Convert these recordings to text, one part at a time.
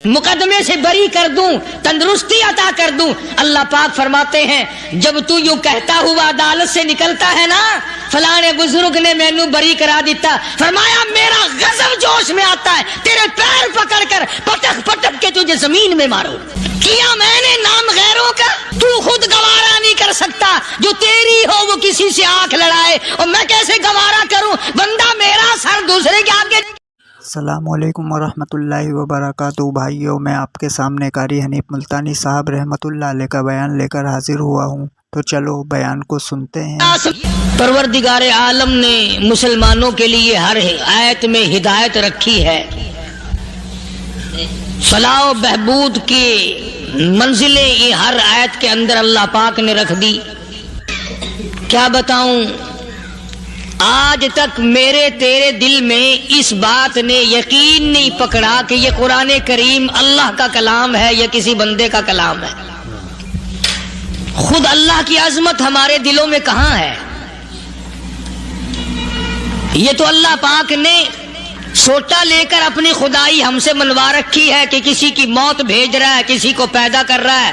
مقدمے سے بری کر دوں، تندرستی عطا کر دوں۔ اللہ پاک فرماتے ہیں جب تو یوں کہتا ہوا عدالت سے نکلتا ہے نا، فلانے بزرگ نے مینوں بری کرا دیتا، فرمایا میرا غضب جوش میں آتا ہے، تیرے پیر پکڑ کر پٹک پٹک کے تجھے زمین میں ماروں۔ کیا میں نے نام غیروں کا، تو خود گوارا نہیں کر سکتا، جو تیری ہو وہ کسی سے آنکھ لڑائے، اور میں کیسے گوارا کروں بندہ میرا سر دوسرے کے آگے۔ السلام علیکم ورحمۃ اللہ وبرکاتہ۔ بھائیوں، میں آپ کے سامنے قاری حنیف ملتانی صاحب رحمۃ اللہ علیہ کا بیان لے کر حاضر ہوا ہوں، تو چلو بیان کو سنتے ہیں۔ پروردگار عالم نے مسلمانوں کے لیے ہر آیت میں ہدایت رکھی ہے، فلاح و بہبود کی منزلیں یہ ہر آیت کے اندر اللہ پاک نے رکھ دی۔ کیا بتاؤں، آج تک میرے تیرے دل میں اس بات نے یقین نہیں پکڑا کہ یہ قرآن کریم اللہ کا کلام ہے یا کسی بندے کا کلام ہے۔ خود اللہ کی عظمت ہمارے دلوں میں کہاں ہے؟ یہ تو اللہ پاک نے سوٹا لے کر اپنی خدائی ہم سے منوا رکھی ہے کہ کسی کی موت بھیج رہا ہے، کسی کو پیدا کر رہا ہے،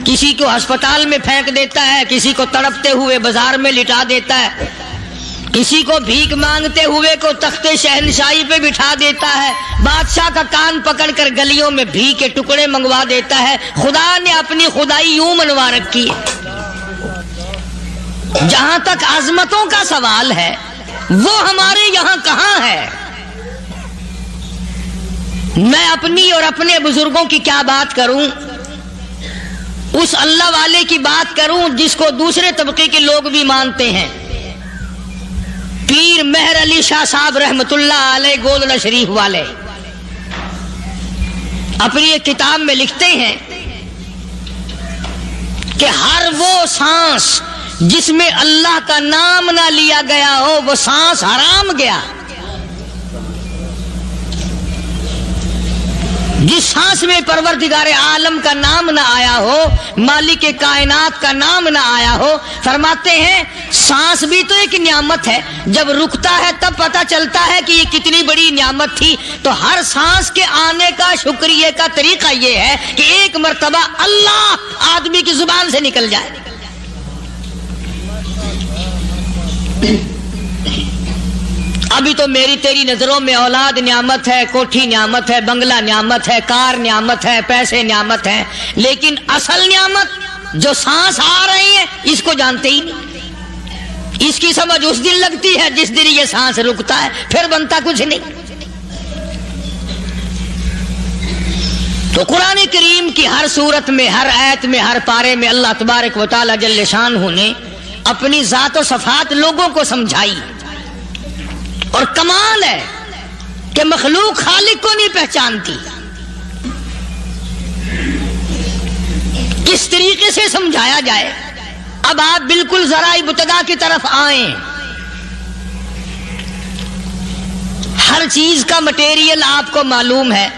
کسی کو ہسپتال میں پھینک دیتا ہے، کسی کو تڑپتے ہوئے بازار میں لٹا دیتا ہے، کسی کو بھیک مانگتے ہوئے کو تخت شہنشاہی پہ بٹھا دیتا ہے، بادشاہ کا کان پکڑ کر گلیوں میں بھیک کے ٹکڑے منگوا دیتا ہے۔ خدا نے اپنی خدائی یوں منوا رکھی ہے۔ جہاں تک عظمتوں کا سوال ہے وہ ہمارے یہاں کہاں ہے؟ میں اپنی اور اپنے بزرگوں کی کیا بات کروں، اس اللہ والے کی بات کروں جس کو دوسرے طبقے کے لوگ بھی مانتے ہیں۔ پیر مہر علی شاہ صاحب رحمت اللہ علیہ گولڑا شریف والے اپنی ایک کتاب میں لکھتے ہیں کہ ہر وہ سانس جس میں اللہ کا نام نہ لیا گیا ہو وہ سانس حرام گیا۔ جس سانس میں پروردگار عالم کا نام نہ آیا ہو، مالک کائنات کا نام نہ آیا ہو، فرماتے ہیں سانس بھی تو ایک نعمت ہے، جب رکتا ہے تب پتہ چلتا ہے کہ یہ کتنی بڑی نعمت تھی۔ تو ہر سانس کے آنے کا شکریہ کا طریقہ یہ ہے کہ ایک مرتبہ اللہ آدمی کی زبان سے نکل جائے۔ ابھی تو میری تیری نظروں میں اولاد نعمت ہے، کوٹھی نعمت ہے، بنگلہ نعمت ہے، کار نعمت ہے، پیسے نعمت ہے، لیکن اصل نعمت جو سانس آ رہی ہے اس کو جانتے ہی نہیں۔ اس کی سمجھ اس دن لگتی ہے جس دن یہ سانس رکتا ہے، پھر بنتا کچھ نہیں۔ تو قرآن کریم کی ہر صورت میں، ہر آیت میں، ہر پارے میں اللہ تبارک و تعالی جل شانہ نے اپنی ذات و صفات لوگوں کو سمجھائی۔ اور کمال ہے کہ مخلوق خالق کو نہیں پہچانتی۔ کس طریقے سے سمجھایا جائے؟ اب آپ بالکل ذرا ابتدا کی طرف آئیں۔ ہر چیز کا مٹیریل آپ کو معلوم ہے۔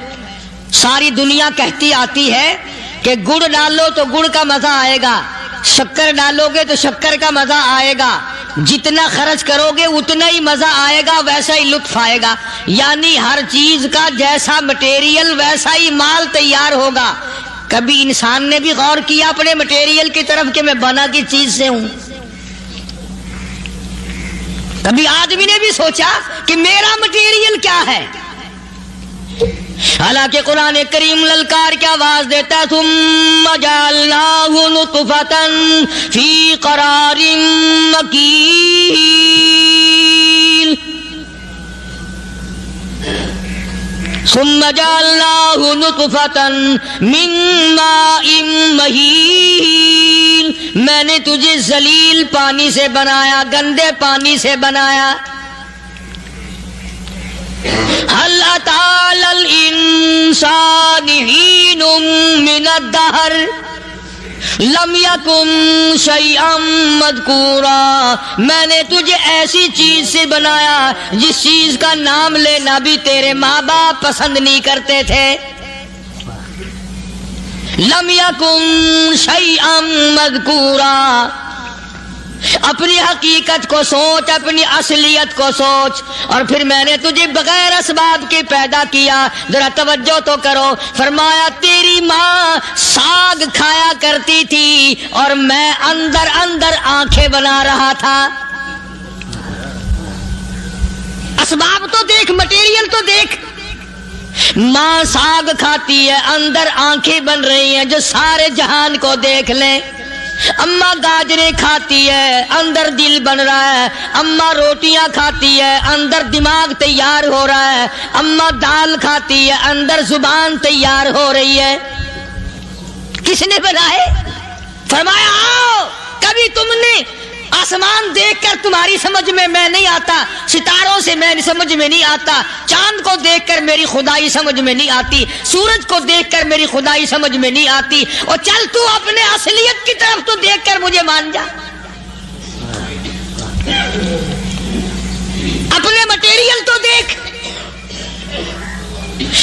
ساری دنیا کہتی آتی ہے کہ گڑ ڈالو تو گڑ کا مزہ آئے گا، شکر ڈالو گے تو شکر کا مزہ آئے گا، جتنا خرچ کرو گے اتنا ہی مزہ آئے گا، ویسا ہی لطف آئے گا۔ یعنی ہر چیز کا جیسا مٹیریل ویسا ہی مال تیار ہوگا۔ کبھی انسان نے بھی غور کیا اپنے مٹیریل کی طرف کہ میں بنا کی چیز سے ہوں؟ کبھی آدمی نے بھی سوچا کہ میرا مٹیریل کیا ہے؟ حالانکہ قرآن کریم للکار کی آواز دیتا ہے ثم جعلناہ نطفۃ فی قرار مکین، ثم جعلناہ نطفۃ من ماء مہین، میں نے تجھے ذلیل پانی سے بنایا، گندے پانی سے بنایا۔ هل أتى على الإنسان حين من الدهر لم يكن شيئا مذكورا، میں نے تجھے ایسی چیز سے بنایا جس چیز کا نام لینا بھی تیرے ماں باپ پسند نہیں کرتے تھے۔ لم يكن شيئا مذكورا، اپنی حقیقت کو سوچ، اپنی اصلیت کو سوچ. اور پھر میں نے تجھے بغیر اسباب کے پیدا کیا. ذرا توجہ تو کرو. فرمایا تیری ماں ساگ کھایا کرتی تھی اور میں اندر اندر آنکھیں بنا رہا تھا. اسباب تو دیکھ، مٹیریل تو دیکھ. ماں ساگ کھاتی ہے، اندر آنکھیں بن رہی ہیں جو سارے جہان کو دیکھ لیں. اماں گاجریں کھاتی ہے، اندر دل بن رہا ہے. اماں روٹیاں کھاتی ہے، اندر دماغ تیار ہو رہا ہے. اماں دال کھاتی ہے، اندر زبان تیار ہو رہی ہے. کس نے بنائے؟ فرمایا آؤ. کبھی تم نے آسمان دیکھ کر تمہاری سمجھ میں نہیں آتا، ستاروں سے میں سمجھ میں نہیں آتا، چاند کو دیکھ کر میری خدائی سمجھ میں نہیں آتی، سورج کو دیکھ کر میری خدائی سمجھ میں نہیں آتی. اور چل تو اپنے اصلیت کی طرف تو دیکھ کر مجھے مان جا. اپنے مٹیریل تو دیکھ.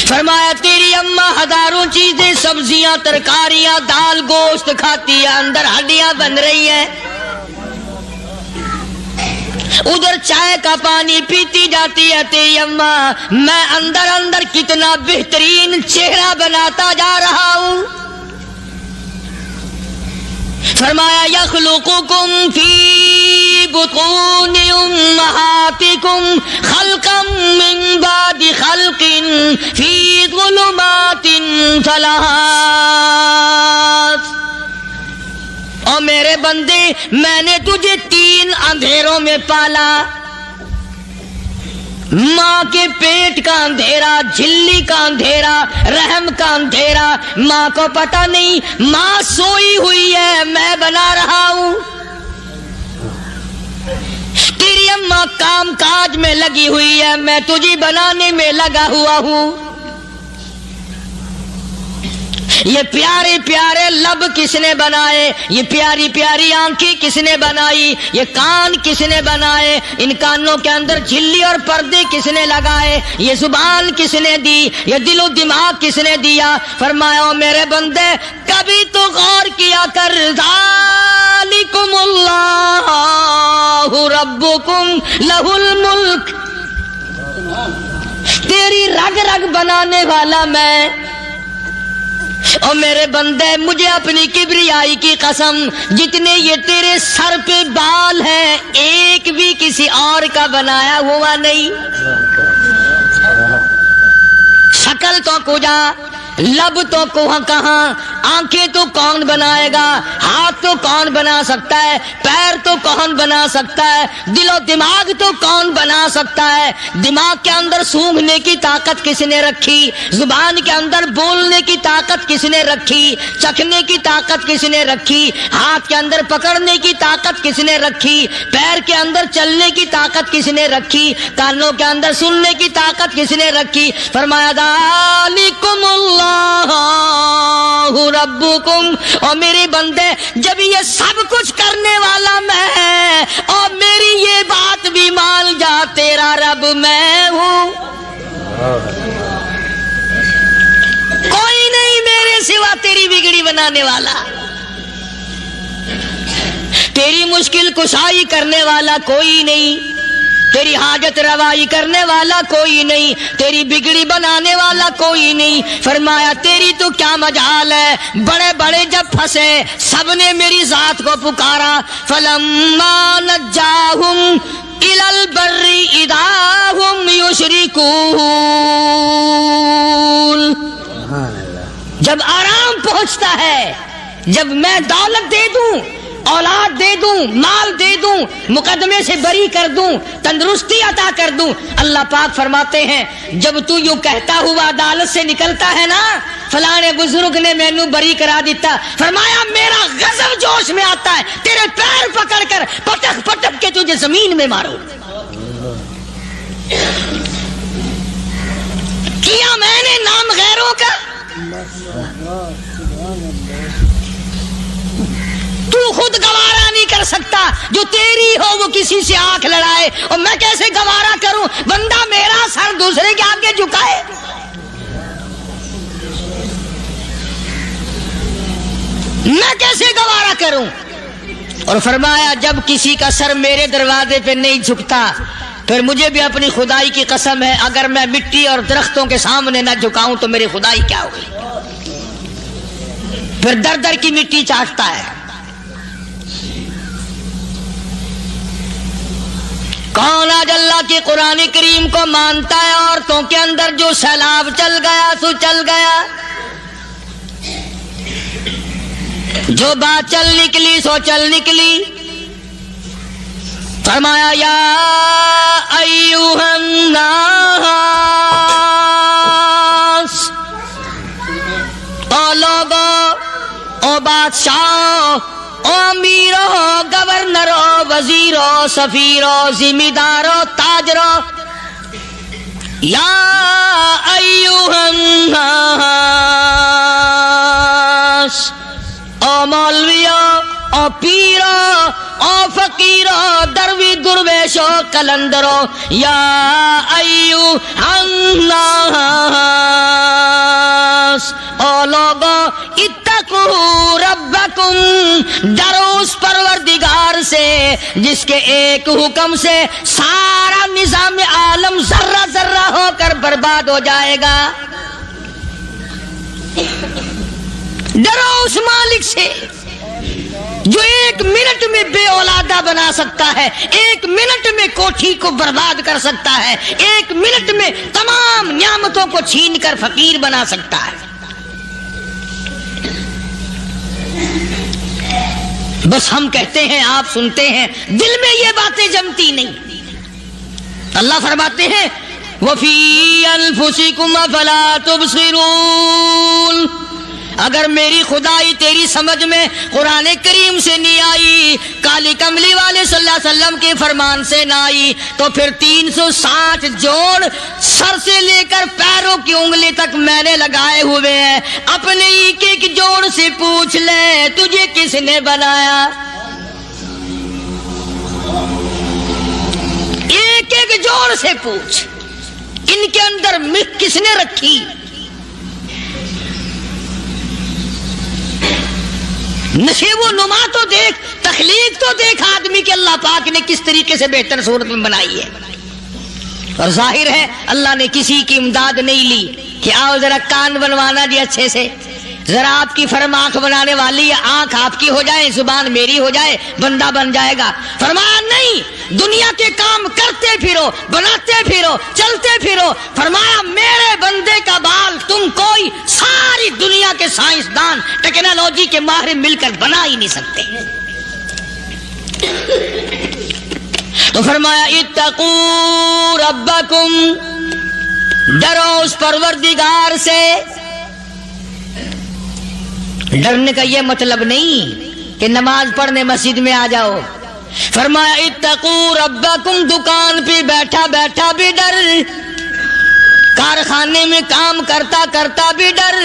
فرمایا تیری اماں ہزاروں چیزیں، سبزیاں، ترکاریاں، دال، گوشت کھاتی ہے، اندر ہڈیاں بن رہی ہیں. ادھر چائے کا پانی پیتی جاتی ہے تیری اماں. میں اندر اندر کتنا بہترین چہرہ بناتا جا رہا ہوں. فرمایا یخلقکم فی بطون امہاتکم خلقا من بعد خلق فی ظلمات ثلاث. اور میرے بندے میں نے تجھے 3 اندھیروں میں پالا. ماں کے پیٹ کا اندھیرا، جھلی کا اندھیرا، رحم کا اندھیرا. ماں کو پتہ نہیں ماں سوئی ہوئی ہے، میں بنا رہا ہوں. تیری اماں کام کاج میں لگی ہوئی ہے، میں تجھے بنانے میں لگا ہوا ہوں. یہ پیارے پیارے لب کس نے بنائے؟ یہ پیاری پیاری آنکھیں کس نے بنائی؟ یہ کان کس نے بنائے؟ ان کانوں کے اندر جھلی اور پردے کس نے لگائے؟ یہ زبان کس نے دی؟ یہ دل و دماغ کس نے دیا؟ فرمایا میرے بندے کبھی تو غور کیا کر. ذالکم اللہ ربکم لہ الملک. تیری رگ رگ بنانے والا میں. اور میرے بندے مجھے اپنی کبریائی کی قسم، جتنے یہ تیرے سر پہ بال ہیں ایک بھی کسی اور کا بنایا ہوا نہیں. شکل تو کجا، لب تو کہاں، آنکھیں تو کون بنائے گا، ہاتھ تو کون بنا سکتا ہے، پیر تو کون بنا سکتا ہے، دل و دماغ تو کون بنا سکتا ہے. دماغ کے اندر سونگھنے کی طاقت کس نے رکھی؟ زبان کے اندر بولنے کی طاقت کس نے رکھی؟ چکھنے کی طاقت کس نے رکھی؟ ہاتھ کے اندر پکڑنے کی طاقت کس نے رکھی؟ پیر کے اندر چلنے کی طاقت کس نے رکھی؟ کانوں کے اندر سننے کی طاقت کس نے رکھی؟ فرمایا ذالکم اللہ ربکم. اور میرے بندے جب یہ سب کچھ کرنے والا میں اور میری یہ بات بھی مان جا تیرا رب میں ہوں. کوئی نہیں میرے سوا تیری بگڑی بنانے والا، تیری مشکل کشائی کرنے والا کوئی نہیں، تیری حاجت روائی کرنے والا کوئی نہیں، تیری بگڑی بنانے والا کوئی نہیں. فرمایا تیری تو کیا مجال ہے. بڑے بڑے جب پھنسے سب نے میری ذات کو پکارا. فلما نجاہم الی البر اذا ہم یشرکون. جب آرام پہنچتا ہے، جب میں دولت دے دوں، اولاد دے دوں، مال دے دوں، مقدمے سے بری کر دوں، تندرستی عطا کر دوں، اللہ پاک فرماتے ہیں جب تو یوں کہتا ہوا عدالت سے نکلتا ہے نا فلانے بزرگ نے مینو بری کرا دیتا، فرمایا میرا غضب جوش میں آتا ہے، تیرے پیر پکڑ کر پٹک پٹک کے تجھے زمین میں مارو. کیا میں نے نام غیروں کا؟ تو خود گوارا نہیں کر سکتا، جو تیری ہو وہ کسی سے آنکھ لڑائے، اور میں کیسے گوارا کروں بندہ میرا سر دوسرے کے آگے جھکائے؟ میں کیسے گوارا کروں؟ اور فرمایا جب کسی کا سر میرے دروازے پہ نہیں جھکتا پھر مجھے بھی اپنی خدائی کی قسم ہے اگر میں مٹی اور درختوں کے سامنے نہ جھکاؤں تو میری خدائی کیا ہوگی؟ پھر در در کی مٹی چاٹتا ہے۔ کون آج اللہ کی قرآن کریم کو مانتا ہے؟ عورتوں کے اندر جو سیلاب چل گیا سو چل گیا، جو بات چل نکلی سو چل نکلی۔ فرمایا یا ایھا الناس، او لوگو، او بادشاہ، او امیرو، گورنرو، وزیرو، سفیرو، ذمہ دارو، تاجرو، یا ایھا الناس، او مولویو، او پیرو، او فقیرو، دروی درویشو، کلندرو، یا ایھا الناس، او لوگو، اتقوا ربکم، ڈرو اس پروردگار سے جس کے ایک حکم سے سارا نظام عالم ذرہ ذرہ ہو کر برباد ہو جائے گا۔ ڈرو اس مالک سے جو ایک منٹ میں بے اولادہ بنا سکتا ہے، ایک منٹ میں کوٹھی کو برباد کر سکتا ہے، ایک منٹ میں تمام نعمتوں کو چھین کر فقیر بنا سکتا ہے۔ بس ہم کہتے ہیں، آپ سنتے ہیں، دل میں یہ باتیں جمتی نہیں۔ اللہ فرماتے ہیں وَفِي أَنفُسِكُمْ أَفَلَا تُبْصِرُونَ، اگر میری خدائی تیری سمجھ میں قرآن کریم سے نہیں آئی، کالی کملی والے صلی اللہ علیہ وسلم کے فرمان سے نہ آئی، تو پھر 360 جوڑ سر سے لے کر پیروں کی انگلی تک میں نے لگائے ہوئے ہیں۔ اپنے ایک ایک جوڑ سے پوچھ لے تجھے کس نے بنایا؟ ایک ایک جوڑ سے پوچھ، ان کے اندر مکھ کس نے رکھی؟ نشیب و نما تو دیکھ، تخلیق تو دیکھ آدمی کے اللہ پاک نے کس طریقے سے بہتر صورت میں بنائی ہے۔ اور ظاہر ہے اللہ نے کسی کی امداد نہیں لی کہ آؤ ذرا کان بنوانا جی اچھے سے، ذرا آپ کی فرم آنکھ بنانے والی ہے، آنکھ آپ کی ہو جائے، زبان میری ہو جائے، بندہ بن جائے گا۔ فرمایا نہیں، دنیا کے کام کرتے پھرو، بناتے پھرو، چلتے پھرو۔ فرمایا میرے بندے کا بال تم کوئی ساری دنیا کے سائنسدان ٹیکنالوجی کے ماہر مل کر بنا ہی نہیں سکتے۔ تو فرمایا اتقوا ربکم، ڈرو اس پروردگار سے۔ ڈرنے کا یہ مطلب نہیں کہ نماز پڑھنے مسجد میں آ جاؤ۔ فرمایا اتقوا ربکم، دکان پہ بیٹھا بیٹھا بھی ڈر، کارخانے میں کام کرتا کرتا بھی ڈر،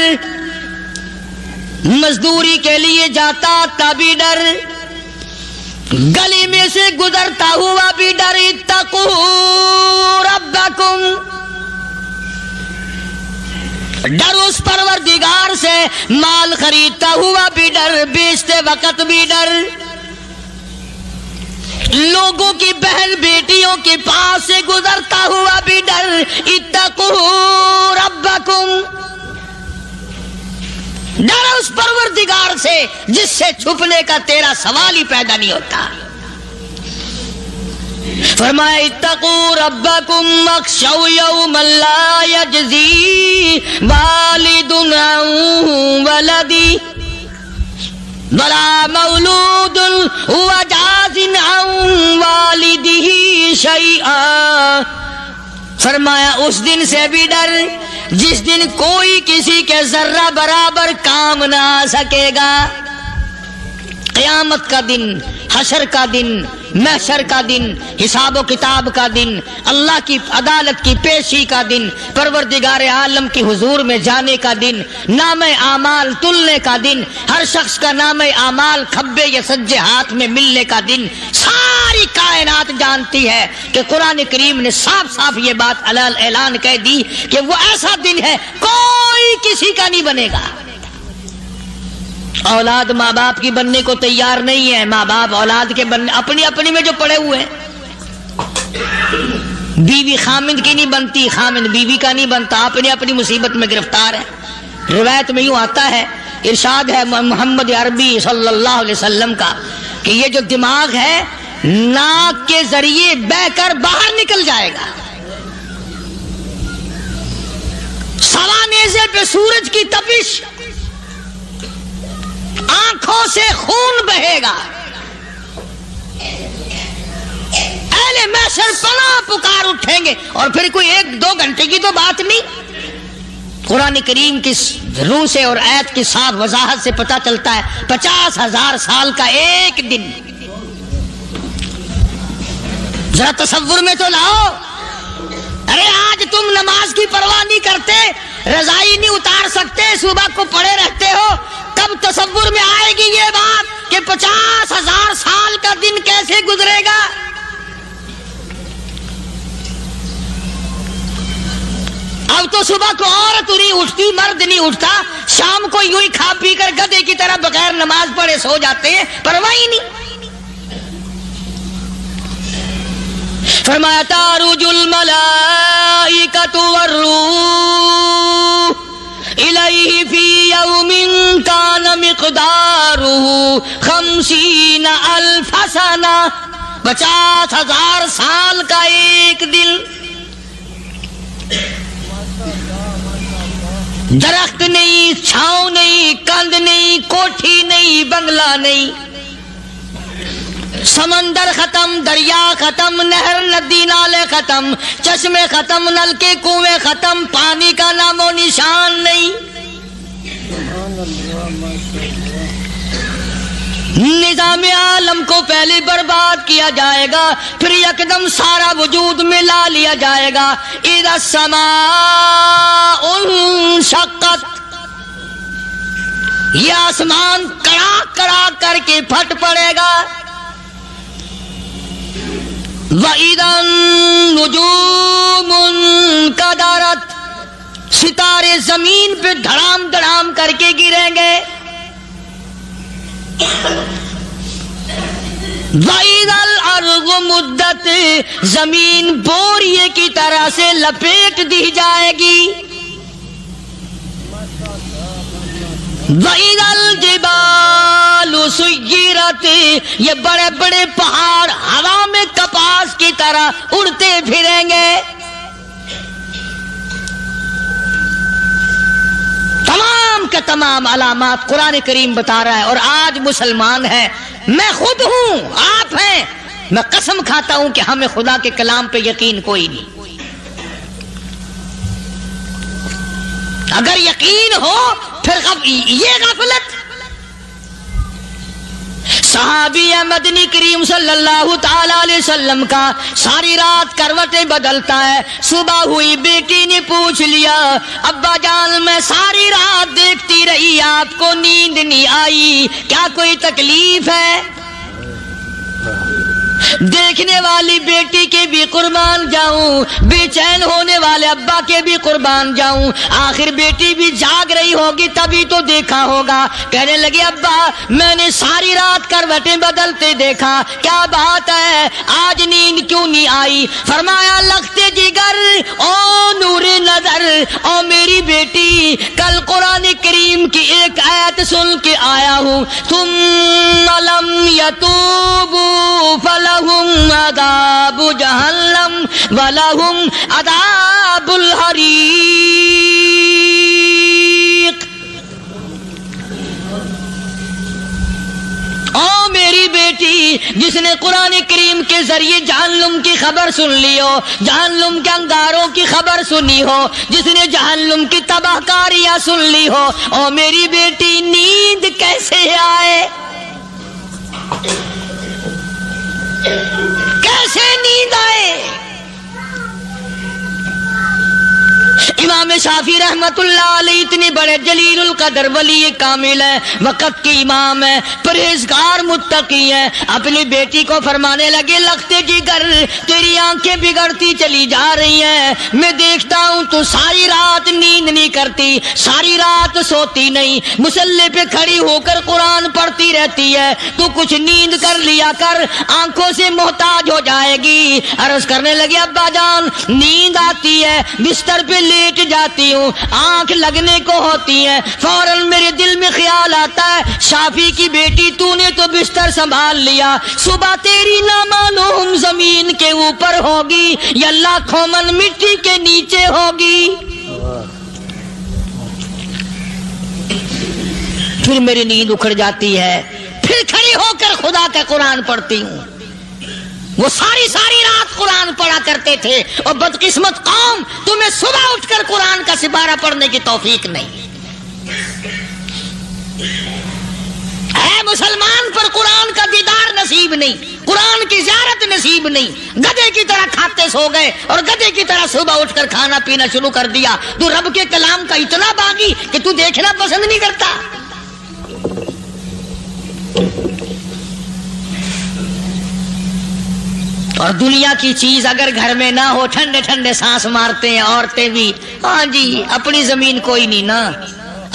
مزدوری کے لیے جاتا تبھی ڈر، گلی میں سے گزرتا ہوا بھی ڈر۔ اتقوا ربکم، ڈر اس پروردگار سے، مال خریدتا ہوا بھی ڈر، بیچتے وقت بھی ڈر، لوگوں کی بہن بیٹیوں کے پاس سے گزرتا ہوا بھی ڈر۔ اتقوا ربکم، ڈر اس پروردگار سے جس سے چھپنے کا تیرا سوال ہی پیدا نہیں ہوتا۔ فرمایا اتقوا ربکم واخشوا یوما لا یجزی والد عن ولدی ولا مولود هو جاز عن والدہ شیئا۔ فرمایا اس دن سے بھی ڈر جس دن کوئی کسی کے ذرہ برابر کام نہ آ سکے گا۔ قیامت کا دن، حشر کا دن، محشر کا دن، حساب و کتاب کا دن، اللہ کی عدالت کی پیشی کا دن، پروردگار عالم کی حضور میں جانے کا دن، نام اعمال تلنے کا دن، ہر شخص کا نام اعمال کھبے یا سجے ہاتھ میں ملنے کا دن۔ ساری کائنات جانتی ہے کہ قرآن کریم نے صاف صاف یہ بات اعلان کہہ دی کہ وہ ایسا دن ہے کوئی کسی کا نہیں بنے گا۔ اولاد ماں باپ کی بننے کو تیار نہیں ہے، ماں باپ اولاد کے بننے اپنی اپنی میں جو پڑے ہوئے ہیں۔ بیوی خامند کی نہیں بنتی، خامند بیوی کا نہیں بنتا، اپنی اپنی مصیبت میں گرفتار ہے۔ روایت میں یوں آتا ہے، ارشاد ہے محمد عربی صلی اللہ علیہ وسلم کا کہ یہ جو دماغ ہے ناک کے ذریعے بہہ کر باہر نکل جائے گا، سوا نیزے پہ سورج کی تپش، آنکھوں سے خون بہے گا، اہل محشر پناہ پکار اٹھیں گے، اور پھر کوئی 1-2 گھنٹے کی تو بات نہیں۔ قرآن کریم کی روح سے اور آیت کی صاف وضاحت سے پتہ چلتا ہے 50,000 سال کا ایک دن۔ ذرا تصور میں تو لاؤ، ارے آج تم نماز کی پرواہ نہیں کرتے، رضائی نہیں اتار سکتے، صبح کو پڑے رہتے ہو، کب تصور میں آئے گی یہ بات کہ 50,000 سال کا دن کیسے گزرے گا؟ اب تو صبح کو عورت نہیں اٹھتی، مرد نہیں اٹھتا، شام کو یوں ہی کھا پی کر گدھے کی طرح بغیر نماز پڑھے سو جاتے ہیں، پرواہ ہی نہیں۔ فرمایا تعرج الملائکۃ والروح الیہ فی یوم کان مقدارہ 50,000 سنہ، 50,000 سال کا ایک دن۔ درخت نہیں، چھاؤں نہیں، کند نہیں، کوٹھی نہیں، بنگلہ نہیں، سمندر ختم، دریا ختم، نہر ندی نالے ختم، چشمے ختم، نلکے کنویں ختم، پانی کا نام و نشان نہیں۔ نظام عالم کو پہلے برباد کیا جائے گا، پھر یکدم سارا وجود ملا لیا جائے گا۔ اذا السماء انشقت، یہ آسمان کڑاک کڑاک کر کے پھٹ پڑے گا۔ وَإِذَا النُّجُومُ انْكَدَرَتْ، ستارے زمین پہ دھڑام دھڑام کر کے گریں گے۔ وَإِذَا الْأَرْضُ مُدَّتْ، زمین بوریے کی طرح سے لپیٹ دی جائے گی۔ وَإِذَا الْجِبَالُ سُيِّرَتْ، یہ بڑے بڑے پہاڑ ہوا میں کپاس کی طرح اڑتے پھریں گے۔ تمام کے تمام علامات قرآن کریم بتا رہا ہے، اور آج مسلمان ہے، میں خود ہوں، آپ ہیں، میں قسم کھاتا ہوں کہ ہمیں خدا کے کلام پہ یقین کوئی نہیں۔ اگر یقین ہو پھر یہ غفلت۔ صحابی مدنی کریم صلی اللہ تعالی علیہ وسلم کا ساری رات کروٹیں بدلتا ہے، صبح ہوئی بیٹی نے پوچھ لیا، ابا جان میں ساری رات دیکھتی رہی، آپ کو نیند نہیں آئی، کیا کوئی تکلیف ہے؟ دیکھنے والی بیٹی کے بھی قربان جاؤں، بے چین ہونے والے ابا کے بھی قربان جاؤں، آخر بیٹی بھی جاگ رہی ہوگی تبھی تو دیکھا ہوگا۔ کہنے لگے ابا میں نے ساری رات کروٹیں بدلتے دیکھا، کیا بات ہے، آج نیند کیوں نہیں آئی؟ فرمایا لختے جگر او نور نظر، او میری بیٹی کل قرآن کریم کی ایک آیت سن کے آیا ہوں، ثم لم یتوبوا فلہم عذاب جہنم ولہم عذاب الحریق۔ او میری بیٹی جس نے قرآن کریم کے ذریعے جہنم کی خبر سن لی ہو، جہنم کے انگاروں کی خبر سنی ہو، جس نے جہنم کی تباہ کاریاں سن لی ہو، او میری بیٹی نیند کیسے آئے؟ کیسے نیند آئے؟ امام شافعی رحمت اللہ علیہ اتنے بڑے جلیل القدر ولی کامل ہے، وقت کے امام ہے، پرہیزگار متقی ہے، اپنی بیٹی کو فرمانے لگے لگتے جگر تیری آنکھیں بگڑتی چلی جا رہی ہیں، میں دیکھتا ہوں تو ساری رات نیند نہیں کرتی، ساری رات سوتی نہیں، مصلی پہ کھڑی ہو کر قرآن پڑھتی رہتی ہے، تو کچھ نیند کر لیا کر، آنکھوں سے محتاج ہو جائے گی۔ عرض کرنے لگے ابا جان نیند آتی ہے، بستر پہ لیٹ جاتی ہوں، آنکھ لگنے کو ہوتی ہے، فوراً میرے دل میں خیال آتا ہے شافی کی بیٹی تو نے تو بستر سنبھال لیا، صبح تیری نہ معلوم زمین کے اوپر ہوگی یا لاکھوں من مٹی کے نیچے ہوگی۔ پھر میری نیند اکھڑ جاتی ہے، پھر کھڑی ہو کر خدا کا قرآن پڑھتی ہوں۔ وہ ساری رات قرآن پڑھا کرتے تھے، اور بدقسمت قوم تمہیں صبح اٹھ کر قرآن کا سپارہ پڑھنے کی توفیق نہیں ہے۔ مسلمان پر قرآن کا دیدار نصیب نہیں، قرآن کی زیارت نصیب نہیں، گدھے کی طرح کھاتے سو گئے اور گدھے کی طرح صبح اٹھ کر کھانا پینا شروع کر دیا۔ تو رب کے کلام کا اتنا باغی کہ تو دیکھنا پسند نہیں کرتا۔ اور دنیا کی چیز اگر گھر میں نہ ہو، ٹھنڈے ٹھنڈے سانس مارتے ہیں عورتیں بھی، ہاں جی اپنی زمین کوئی نہیں نا،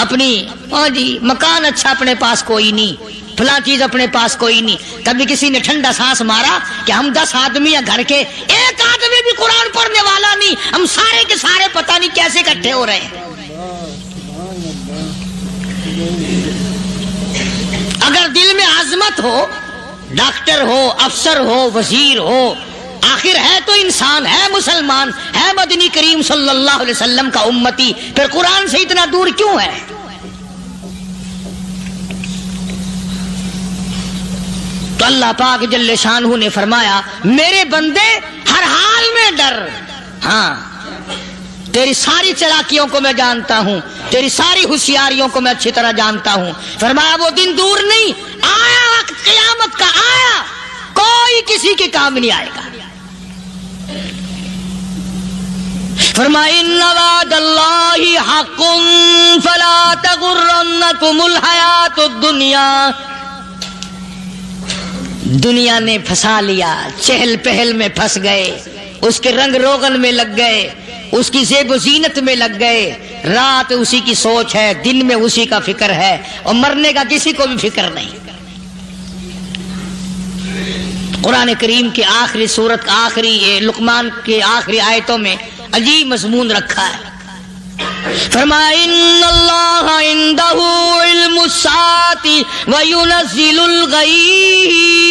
اپنی ہاں جی مکان اچھا اپنے پاس کوئی نہیں، فلاں چیز اپنے پاس کوئی نہیں۔ کبھی کسی نے ٹھنڈا سانس مارا کہ ہم 10 آدمی ہیں گھر کے، ایک آدمی بھی قرآن پڑھنے والا نہیں، ہم سارے کے سارے پتہ نہیں کیسے اکٹھے ہو رہے ہیں۔ اگر دل میں عظمت ہو، ڈاکٹر ہو، افسر ہو، وزیر ہو، آخر ہے تو انسان، ہے مسلمان، ہے مدنی کریم صلی اللہ علیہ وسلم کا امتی، پھر قرآن سے اتنا دور کیوں ہے؟ تو اللہ پاک جل شانہ نے فرمایا میرے بندے ہر حال میں ڈر، ہاں تیری ساری چلاکیوں کو میں جانتا ہوں، تیری ساری ہوشیاریوں کو میں اچھی طرح جانتا ہوں۔ فرمایا وہ دن دور نہیں، آیا وقت قیامت کا، آیا، کوئی کسی کے کام نہیں آئے گا۔ فرمایا ان وعد اللہ حق فلا تغرنکم الحیات الدنیا۔ دنیا نے پھنسا لیا، چہل پہل میں پھنس گئے، اس کے رنگ روغن میں لگ گئے، اس کی زیب و زینت میں لگ گئے، رات اسی کی سوچ ہے، دن میں اسی کا فکر ہے، اور مرنے کا کسی کو بھی فکر نہیں۔ قرآن کریم کی آخری سورت، آخری لقمان کی آخری آیتوں میں عجیب مضمون رکھا ہے۔ فرمایا ان اللہ عندہ علم الساعۃ وینزل الغیث۔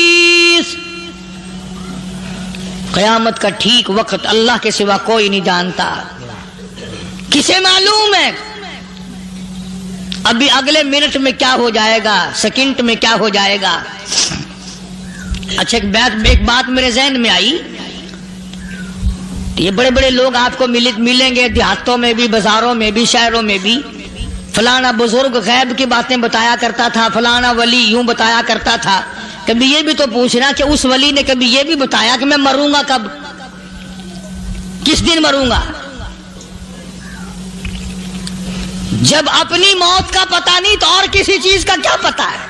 قیامت کا ٹھیک وقت اللہ کے سوا کوئی نہیں جانتا، کسے معلوم ہے ابھی اگلے منٹ میں کیا ہو جائے گا، سیکنڈ میں کیا ہو جائے گا۔ اچھا ایک بات میرے ذہن میں آئی، یہ بڑے بڑے لوگ آپ کو ملیں گے دیہاتوں میں بھی، بازاروں میں بھی، شہروں میں بھی، فلانا بزرگ غیب کی باتیں بتایا کرتا تھا، فلانا ولی یوں بتایا کرتا تھا۔ کبھی یہ بھی تو پوچھنا کہ اس ولی نے کبھی یہ بھی بتایا کہ میں مروں گا کب، کس دن مروں گا؟ جب اپنی موت کا پتہ نہیں تو اور کسی چیز کا کیا پتہ ہے؟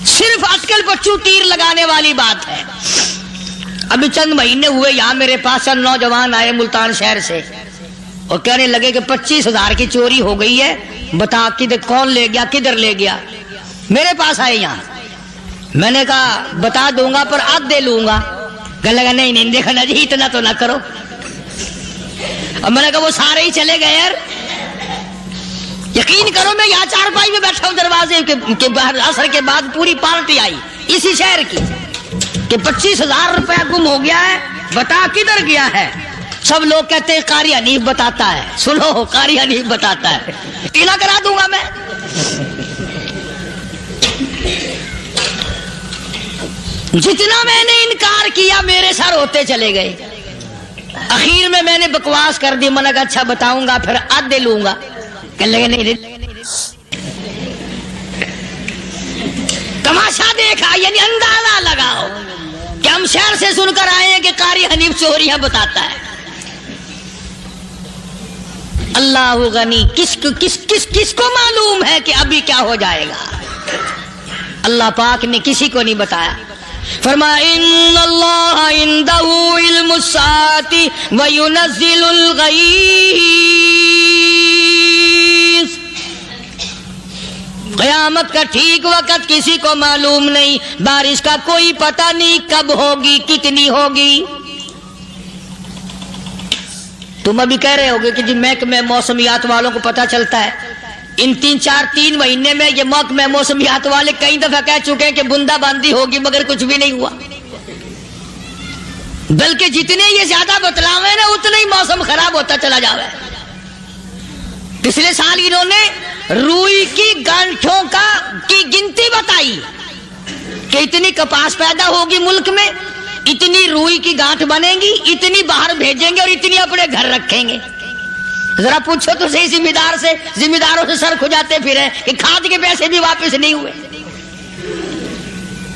صرف اٹکل پچو تیر لگانے والی بات ہے۔ ابھی چند مہینے ہوئے یہاں میرے پاس چند نوجوان آئے ملتان شہر سے، اور کہنے لگے کہ 25,000 کی چوری ہو گئی ہے، بتا کدھر کون لے گیا، کدھر لے گیا۔ میرے پاس آئے یہاں، میں نے کہا بتا دوں گا پر آدھے لوں گا۔ کہنے لگا نہیں دیکھنا جی اتنا تو نہ کرو۔ اور میں نے کہا وہ سارے ہی چلے گئے یار، یقین کرو میں یہاں چارپائی میں بیٹھا ہوں دروازے کے باہر، عصر کے بعد پوری پارٹی آئی اسی شہر کی کہ 25,000 روپیہ گم ہو گیا ہے، بتا کدھر گیا ہے۔ سب لوگ کہتے ہیں قاری حنیف بتاتا ہے، سنو قاری حنیف بتاتا ہے، ٹیلا کرا دوں گا میں۔ جتنا میں نے انکار کیا میرے سر ہوتے چلے گئے، اخیر میں نے بکواس کر دی، میں نے کہا اچھا بتاؤں گا پھر آدھے لوں گا۔ کہنے لگے نہیں، تماشا دیکھا یعنی اندازہ لگاؤ کہ ہم شہر سے سن کر آئے ہیں کہ قاری حنیف چوریاں بتاتا ہے۔ اللہ غنی، کس کو معلوم ہے کہ ابھی کیا ہو جائے گا؟ اللہ پاک نے کسی کو نہیں بتایا۔ فرمایا ان اللہ عنده علم الساعۃ وینزل الغیث، قیامت کا ٹھیک وقت کسی کو معلوم نہیں، بارش کا کوئی پتہ نہیں کب ہوگی، کتنی ہوگی۔ تم ابھی کہہ رہے ہوگے کہ جی محکمہ موسمیات والوں کو پتہ چلتا ہے، ان 3 مہینے میں یہ محکمہ موسمیات والے کئی دفعہ کہہ چکے ہیں کہ بندہ باندی ہوگی، مگر کچھ بھی نہیں ہوا، بلکہ جتنے یہ زیادہ بتلاوے نا اتنا ہی موسم خراب ہوتا چلا جاوے۔ پچھلے سال انہوں نے روئی کی گانٹھوں کی گنتی بتائی کہ اتنی کپاس پیدا ہوگی ملک میں، اتنی روئی کی گانٹھ بنے گی، اتنی باہر بھیجیں گے اور اتنی اپنے گھر رکھیں گے۔ ذرا پوچھو تو صحیح ذمہ داروں سے سر کھجاتے پھرے کہ کھاد کے پیسے بھی واپس نہیں ہوئے۔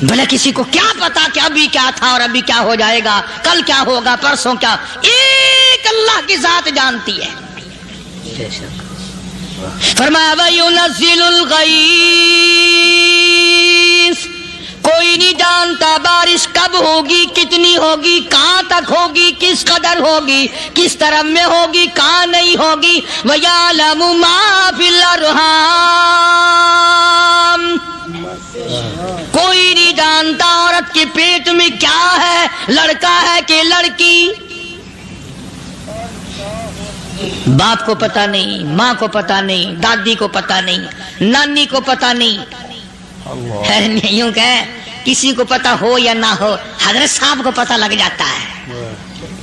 بھلا کسی کو کیا پتا کہ ابھی کیا تھا اور ابھی کیا ہو جائے گا، کل کیا ہوگا، پرسوں کیا، ایک اللہ کی ذات جانتی ہے۔ فرمایا وَيُنَزِّلُ الْغَيْثَ، کوئی نہیں جانتا بارش کب ہوگی، کتنی ہوگی، کہاں تک ہوگی، کس قدر ہوگی، کس طرف میں ہوگی، کہاں نہیں ہوگی۔ وَيَعْلَمُ مَا فِي الْأَرْحَامِ، کوئی نہیں جانتا عورت کے پیٹ میں کیا ہے، لڑکا ہے کہ لڑکی۔ باپ کو پتہ نہیں، ماں کو پتہ نہیں، دادی کو پتہ نہیں، نانی کو پتہ نہیں، یوں کہ کسی کو پتہ ہو یا نہ ہو، حضرت صاحب کو پتہ لگ جاتا ہے۔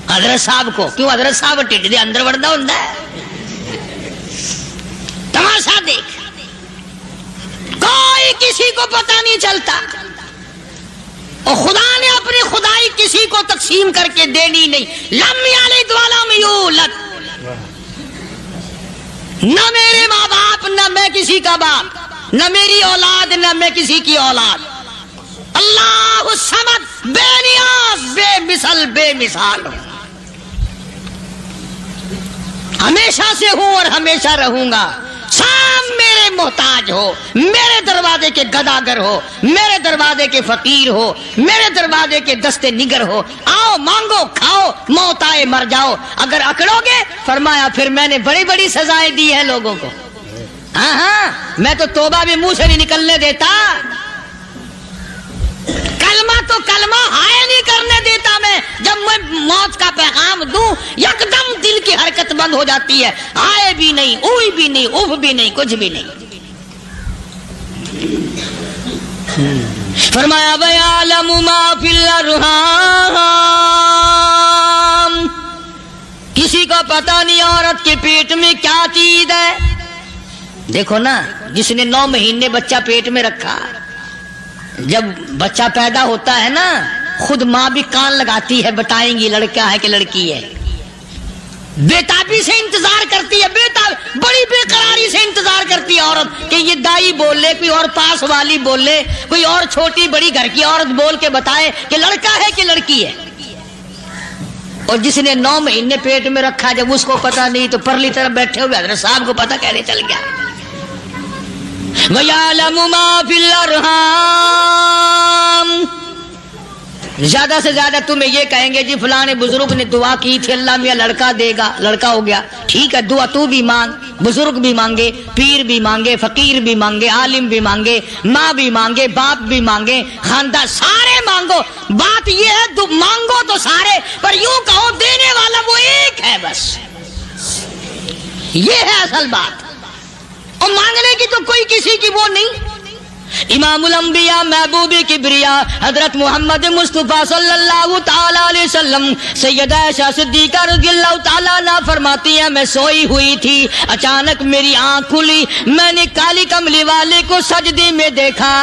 حضرت صاحب کو کیوں؟ حضرت صاحب ٹھڈ دے اندر وڑدا ہوندا ہے۔ تماشا دیکھ، کوئی کسی کو پتہ نہیں چلتا، اور خدا نے اپنی خدائی کسی کو تقسیم کر کے دینی نہیں۔ لم یلد ولم یولد، نہ میرے ماں باپ، نہ میں کسی کا باپ، نہ میری اولاد، نہ میں کسی کی اولاد۔ اللہ الصمد، بے نیاز، بے مثال ہوں، ہمیشہ سے ہوں اور ہمیشہ رہوں گا۔ شام میرے محتاج ہو، میرے دروازے کے گداگر ہو، میرے دروازے کے فقیر ہو، میرے دروازے کے دستے نگر ہو، آؤ مانگو کھاؤ، موت آئے مر جاؤ۔ اگر اکڑو گے، فرمایا پھر میں نے بڑی بڑی سزائیں دی ہیں لوگوں کو۔ ہاں میں تو توبہ بھی منہ سے نہیں نکلنے دیتا، کلمہ ہائے نہیں کرنے دیتا میں۔ جب میں موت کا پیغام دوں یکدم دل کی حرکت بند ہو جاتی ہے، ہائے بھی نہیں، اوئی بھی نہیں، اف بھی نہیں، کچھ بھی نہیں۔ فرمایا وَيَعْلَمُ مَا فِي الْأَرْحَامِ، کسی کو پتہ نہیں عورت کے پیٹ میں کیا چیز ہے۔ دیکھو نا، جس نے 9 مہینے بچہ پیٹ میں رکھا، جب بچہ پیدا ہوتا ہے نا، خود ماں بھی کان لگاتی ہے، بتائیں گی لڑکا ہے کہ لڑکی ہے۔ بےتابی سے انتظار کرتی ہے، بڑی بے قراری سے انتظار کرتی ہے عورت کہ یہ دائی بول لے، کوئی اور پاس والی بول لے، کوئی اور چھوٹی بڑی گھر کی عورت بول کے بتائے کہ لڑکا ہے کہ لڑکی ہے۔ اور جس نے 9 مہینے پیٹ میں رکھا، جب اس کو پتا نہیں تو پرلی طرف بیٹھے ہوئے حضرت صاحب کو پتا کیسے چل گیا؟ وَيَعْلَمُ مَا فِي الْأَرْحَامِ، زیادہ سے زیادہ تمہیں یہ کہیں گے جی فلاں بزرگ نے دعا کی تھی، اللہ میاں لڑکا دے گا، لڑکا ہو گیا، ٹھیک ہے، دعا تو بھی مانگ، بزرگ بھی مانگے، پیر بھی مانگے، فقیر بھی مانگے، عالم بھی مانگے، ماں بھی مانگے، باپ بھی مانگے، خاندان سارے مانگو۔ بات یہ ہے مانگو تو سارے، پر یوں کہو دینے والا وہ ایک ہے بس، یہ ہے اصل بات، اور مانگنے کی تو کوئی کسی کی وہ نہیں۔ امام الانبیاء محبوب کبریا حضرت محمد مصطفیٰ صلی اللہ تعالی علیہ وسلم سیدہ عائشہ صدیقہ رضی اللہ تعالیٰ عنہ فرماتی ہیں، میں سوئی ہوئی تھی، اچانک میری آنکھ کھلی، میں نے کالی کملی والے کو سجدے میں دیکھا،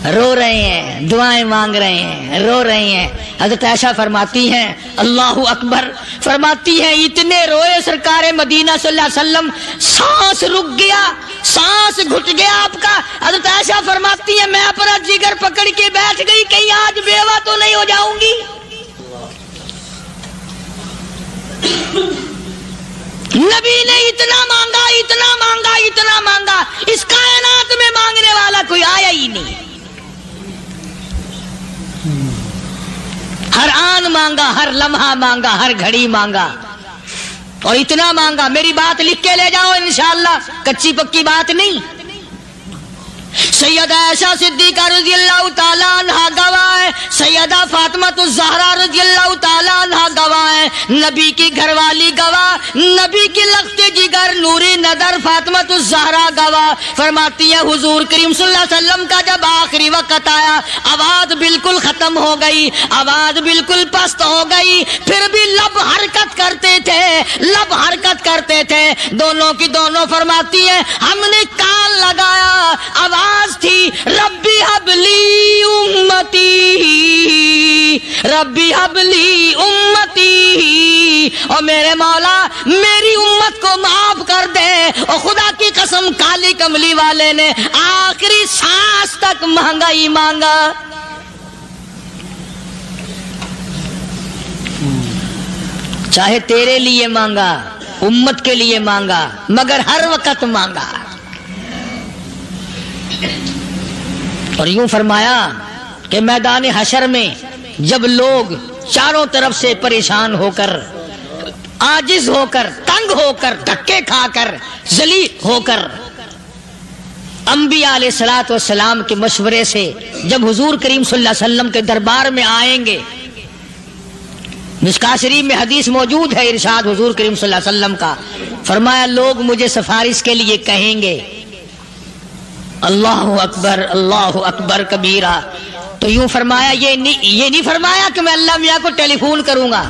رو رہے ہیں، دعائیں مانگ رہے ہیں، رو رہے ہیں۔ حضرت عائشہ فرماتی ہیں اللہ اکبر، فرماتی ہیں اتنے روئے سرکار مدینہ صلی اللہ علیہ وسلم، سانس رک گیا، سانس گھٹ گیا آپ کا۔ حضرت عائشہ فرماتی ہیں میں اپنا جگر پکڑ کے بیٹھ گئی، کہیں آج بیوہ تو نہیں ہو جاؤں گی۔ نبی نے اتنا مانگا اتنا مانگا اتنا مانگا، اس کائنات میں مانگنے والا کوئی آیا ہی نہیں۔ ہر آن مانگا، ہر لمحہ مانگا، ہر گھڑی مانگا، اور اتنا مانگا۔ میری بات لکھ کے لے جاؤ انشاءاللہ، کچی پکی بات نہیں۔ سیدہ عائشہ صدیقہ رضی اللہ تعالیٰ عنہ گواہ ہے، سیدہ فاطمہ الزہرا رضی اللہ تعالیٰ عنہ گواہ ہے، نبی کی گھر والی گواہ، نبی کی لخت جگر نوری نظر فاطمہ الزہرا گواہ، فرماتی ہے حضور کریم صلی اللہ علیہ وسلم کا جب آخری وقت آیا، آواز بالکل ختم ہو گئی، آواز بالکل پست ہو گئی، پھر بھی لب حرکت کرتے تھے، لب حرکت کرتے تھے، دونوں کی دونوں فرماتی ہیں ہم نے کان لگایا، آواز تھی ربی حبلی امتی، ربی حبلی امتی، اور میرے مولا میری امت کو معاف کر دے۔ اور خدا کی قسم کالی کملی والے نے آخری سانس تک مانگا ہی مانگا۔ چاہے تیرے لیے مانگا، امت کے لیے مانگا، مگر ہر وقت مانگا۔ اور یوں فرمایا کہ میدان حشر میں جب لوگ چاروں طرف سے پریشان ہو کر، عاجز ہو کر، تنگ ہو کر، دھکے کھا کر، ذلیل ہو کر، انبیاء علیہ الصلوۃ والسلام کے مشورے سے جب حضور کریم صلی اللہ علیہ وسلم کے دربار میں آئیں گے، مشکاۃ شریف میں حدیث موجود ہے، ارشاد حضور کریم صلی اللہ علیہ وسلم کا، فرمایا لوگ مجھے سفارش کے لیے کہیں گے اللہ اکبر کبیرہ، تو یوں فرمایا یہ نہیں فرمایا کہ میں اللہ میاں کو ٹیلی فون کروں گا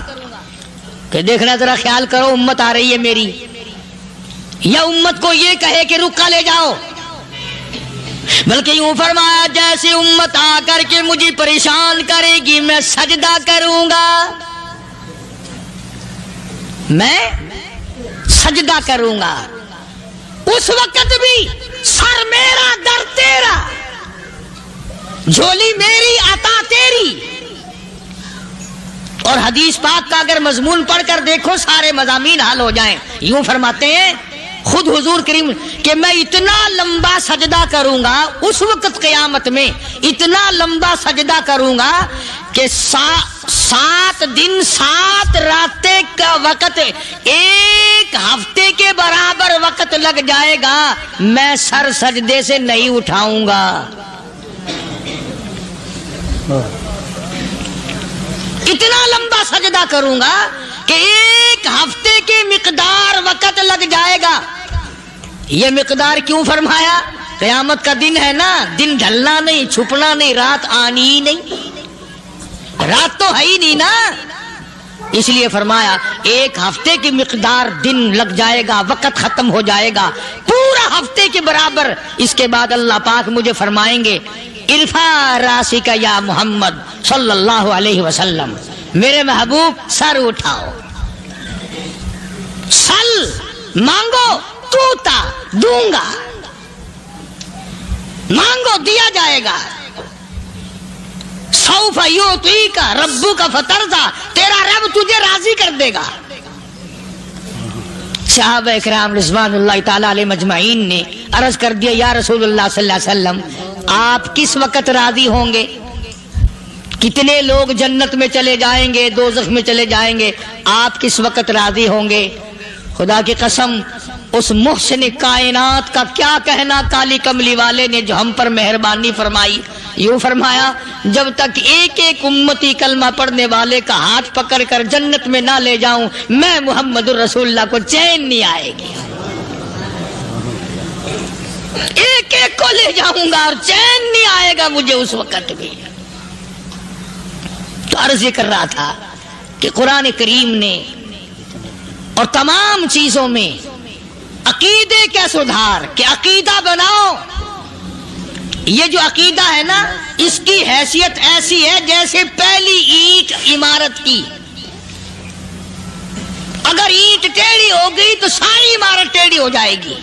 کہ دیکھنا ذرا خیال کرو امت آ رہی ہے میری، یا امت کو یہ کہے کہ رکا لے جاؤ، بلکہ یوں فرمایا جیسے امت آ کر کے مجھے پریشان کرے گی میں سجدہ کروں گا، میں سجدہ کروں گا، اس وقت بھی سر میرا در تیرا، جھولی میری عطا تیری۔ اور حدیث پاک کا اگر مضمون پڑھ کر دیکھو سارے مضامین حل ہو جائیں۔ یوں فرماتے ہیں خود حضور کریم کہ میں اتنا لمبا سجدہ کروں گا اس وقت قیامت میں، اتنا لمبا سجدہ کروں گا کہ 7 دن 7 راتیں کا وقت ایک ہفتے کے برابر وقت لگ جائے گا، میں سر سجدے سے نہیں اٹھاؤں گا۔ اتنا لمبا سجدہ کروں گا کہ ایک ہفتے کی مقدار وقت لگ جائے گا۔ یہ مقدار کیوں فرمایا؟ قیامت کا دن ہے نا، دن ڈھلنا نہیں، چھپنا نہیں، رات آنی ہی نہیں، رات تو ہے ہی نہیں نا، اس لیے فرمایا ایک ہفتے کی مقدار دن لگ جائے گا، وقت ختم ہو جائے گا پورا ہفتے کے برابر۔ اس کے بعد اللہ پاک مجھے فرمائیں گے ارفع راسک یا محمد صلی اللہ علیہ وسلم، میرے محبوب سر اٹھاؤ، سل مانگو توتا دوں گا، مانگو دیا جائے گا، سوف یعطیک ربک فترضی، تیرا رب تجھے راضی کر دے گا۔ صحابہ اکرام رضوان اللہ تعالی علیہ مجمعین نے عرض کر دیا یا رسول اللہ صلی اللہ علیہ وسلم آپ کس وقت راضی ہوں گے؟ کتنے لوگ جنت میں چلے جائیں گے، دوزخ میں چلے جائیں گے، آپ کس وقت راضی ہوں گے؟ خدا کی قسم اس محسن کائنات کا کیا کہنا کالی کملی والے نے جو ہم پر مہربانی فرمائی۔ یوں فرمایا جب تک ایک ایک امتی کلمہ پڑھنے والے کا ہاتھ پکڑ کر جنت میں نہ لے جاؤں میں محمد الرسول اللہ کو چین نہیں آئے گی، ایک ایک کو لے جاؤں گا اور چین نہیں آئے گا مجھے اس وقت بھی۔ تو عرض یہ کر رہا تھا کہ قرآن کریم نے اور تمام چیزوں میں عقیدے کا سدھار کہ عقیدہ بناؤ، یہ جو عقیدہ ہے نا اس کی حیثیت ایسی ہے جیسے پہلی اینٹ عمارت کی، اگر اینٹ ٹیڑھی ہو گئی تو ساری عمارت ٹیڑھی ہو جائے گی،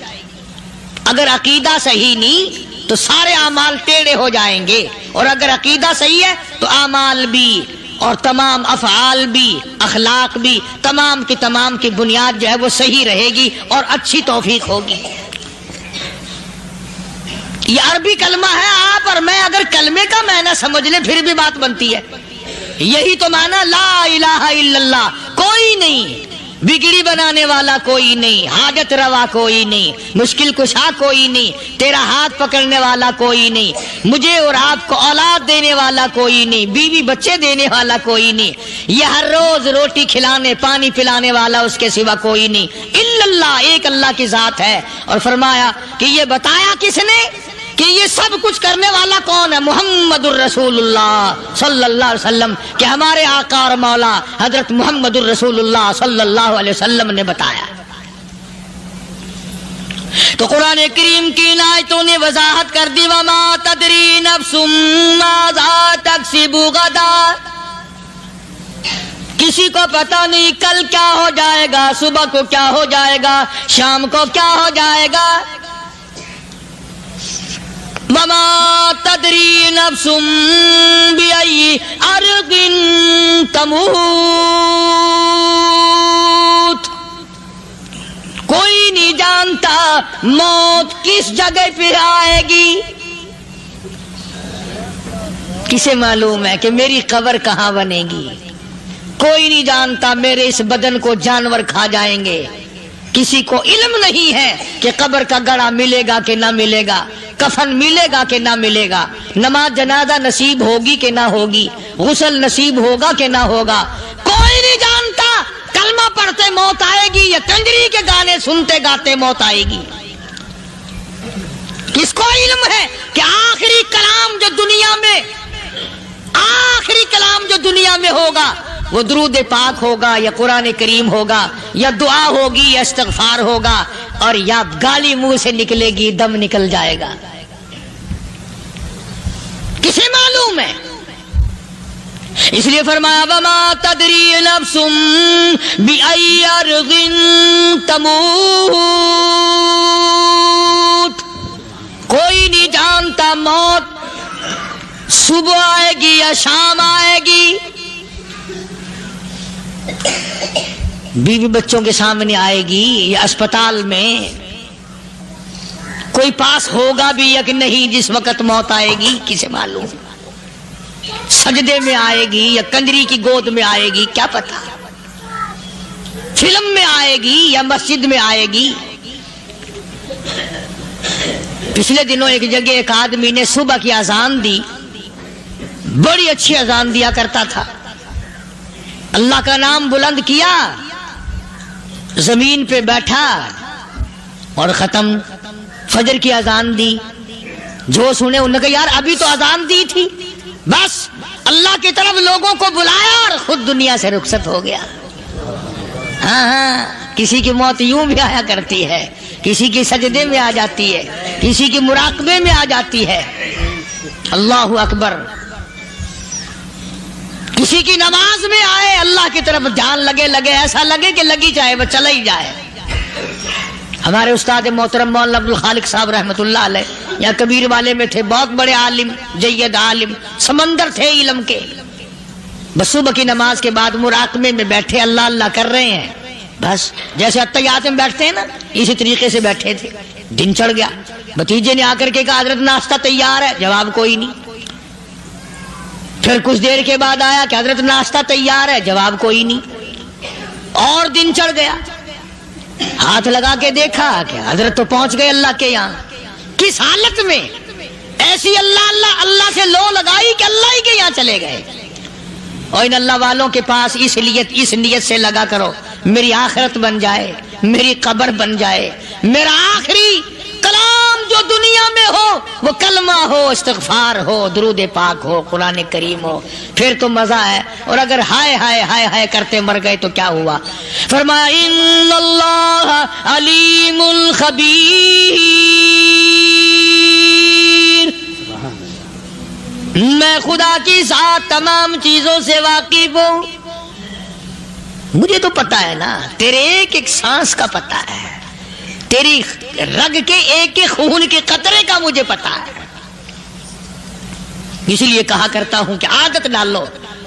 اگر عقیدہ صحیح نہیں تو سارے اعمال ٹیڑھے ہو جائیں گے، اور اگر عقیدہ صحیح ہے تو اعمال بھی اور تمام افعال بھی اخلاق بھی تمام کی بنیاد جو ہے وہ صحیح رہے گی اور اچھی توفیق ہوگی۔ یہ عربی کلمہ ہے، آپ اور میں اگر کلمے کا معنی سمجھ لیں پھر بھی بات بنتی ہے۔ یہی تو معنی لا الہ الا اللہ، کوئی نہیں بگڑی بنانے والا، کوئی نہیں حاجت روا، کوئی نہیں مشکل کشا، کوئی نہیں تیرا ہاتھ پکڑنے والا، کوئی نہیں مجھے اور آپ کو اولاد دینے والا، کوئی نہیں بیوی بچے دینے والا، کوئی نہیں یہ ہر روز روٹی کھلانے پانی پلانے والا اس کے سوا کوئی نہیں الا اللہ، ایک اللہ کی ذات ہے۔ اور فرمایا کہ یہ بتایا کس نے کہ یہ سب کچھ کرنے والا کون ہے؟ محمد الرسول اللہ صلی اللہ علیہ وسلم، کہ ہمارے آقا اور مولا حضرت محمد الرسول اللہ صلی اللہ علیہ وسلم نے بتایا۔ تو قرآن کریم کی ان آیتوں نے وضاحت کر دی، وما تدری نفس ماذا تکسب غدا، کسی کو پتہ نہیں کل کیا ہو جائے گا، صبح کو کیا ہو جائے گا، شام کو کیا ہو جائے گا۔ وما تدری نفس بأي أرض تموت، کوئی نہیں جانتا موت کس جگہ پہ آئے گی۔ کسے معلوم ہے کہ میری قبر کہاں بنے گی؟ کوئی نہیں جانتا میرے اس بدن کو جانور کھا جائیں گے۔ کسی کو علم نہیں ہے کہ قبر کا گڑھا ملے گا کہ نہ ملے گا، کفن ملے گا کہ نہ ملے گا، نماز جنازہ نصیب ہوگی کہ نہ ہوگی، غسل نصیب ہوگا کہ نہ ہوگا، کوئی نہیں جانتا۔ کلمہ پڑھتے موت آئے گی یا کنجری کے گانے سنتے گاتے موت آئے گی؟ کس کو علم ہے کہ آخری کلام جو دنیا میں ہوگا وہ درود پاک ہوگا یا قرآن کریم ہوگا یا دعا ہوگی یا استغفار ہوگا، اور یا گالی منہ سے نکلے گی، دم نکل جائے گا؟ کسے معلوم ہے؟ اس لیے فرمایا وما تدری نفس بأي أرض تموت، کوئی نہیں جانتا موت صبح آئے گی یا شام آئے گی، بیوی بچوں کے سامنے آئے گی یا اسپتال میں، کوئی پاس ہوگا بھی یا کہ نہیں جس وقت موت آئے گی؟ کسے معلوم؟ سجدے میں آئے گی یا کنجری کی گود میں آئے گی، کیا پتا؟ فلم میں آئے گی یا مسجد میں آئے گی؟ پچھلے دنوں ایک جگہ ایک آدمی نے صبح کی اذان دی، بڑی اچھی اذان دیا کرتا تھا، اللہ کا نام بلند کیا، زمین پہ بیٹھا اور ختم۔ فجر کی اذان دی، جو سنے انہوں نے کہا یار ابھی تو اذان دی تھی، بس اللہ کی طرف لوگوں کو بلایا اور خود دنیا سے رخصت ہو گیا۔ ہاں کسی کی موت یوں بھی آیا کرتی ہے، کسی کی سجدے میں آ جاتی ہے، کسی کی مراقبے میں آ جاتی ہے۔ اللہ اکبر۔ کسی کی نماز میں آئے، اللہ کی طرف دھیان لگے ایسا لگے کہ لگی جائے وہ چلا ہی جائے۔ ہمارے استاد محترم مولانا عبد الخالق صاحب رحمۃ اللہ علیہ یا کبیر والے میں تھے، بہت بڑے عالم، جید عالم، سمندر تھے علم کے۔ بس صبح کی نماز کے بعد مراقبے میں بیٹھے، اللہ اللہ کر رہے ہیں، بس جیسے اتحیات میں بیٹھتے ہیں نا اسی طریقے سے بیٹھے تھے۔ دن چڑھ گیا، بھتیجے نے آ کر کے کہا حضرت ناشتہ تیار ہے، جواب کوئی نہیں۔ پھر کچھ دیر کے بعد آیا کہ حضرت ناشتہ تیار ہے، جواب کوئی نہیں۔ اور دن چڑھ گیا، ہاتھ لگا کے دیکھا کہ حضرت تو پہنچ گئے اللہ کے یہاں۔ کس حالت میں؟ ایسی اللہ اللہ اللہ سے لو لگائی کہ اللہ ہی کے یہاں چلے گئے۔ اور ان اللہ والوں کے پاس اس نیت سے لگا کرو میری آخرت بن جائے، میری قبر بن جائے، میرا آخری کلام جو دنیا میں ہو وہ کلمہ ہو، استغفار ہو، درود پاک ہو، قرآن کریم ہو، پھر تو مزہ ہے۔ اور اگر ہائے ہائے ہائے ہائے کرتے مر گئے تو کیا ہوا؟ فرمایا ان اللہ علیم خبیر، میں خدا کی ذات تمام چیزوں سے واقف ہوں، مجھے تو پتا ہے نا، تیرے ایک ایک سانس کا پتا ہے، تیری رگ کے ایک ایک خون کے قطرے کا مجھے پتا ہے۔ اس لیے کہا کرتا ہوں کہ عادت ڈال لو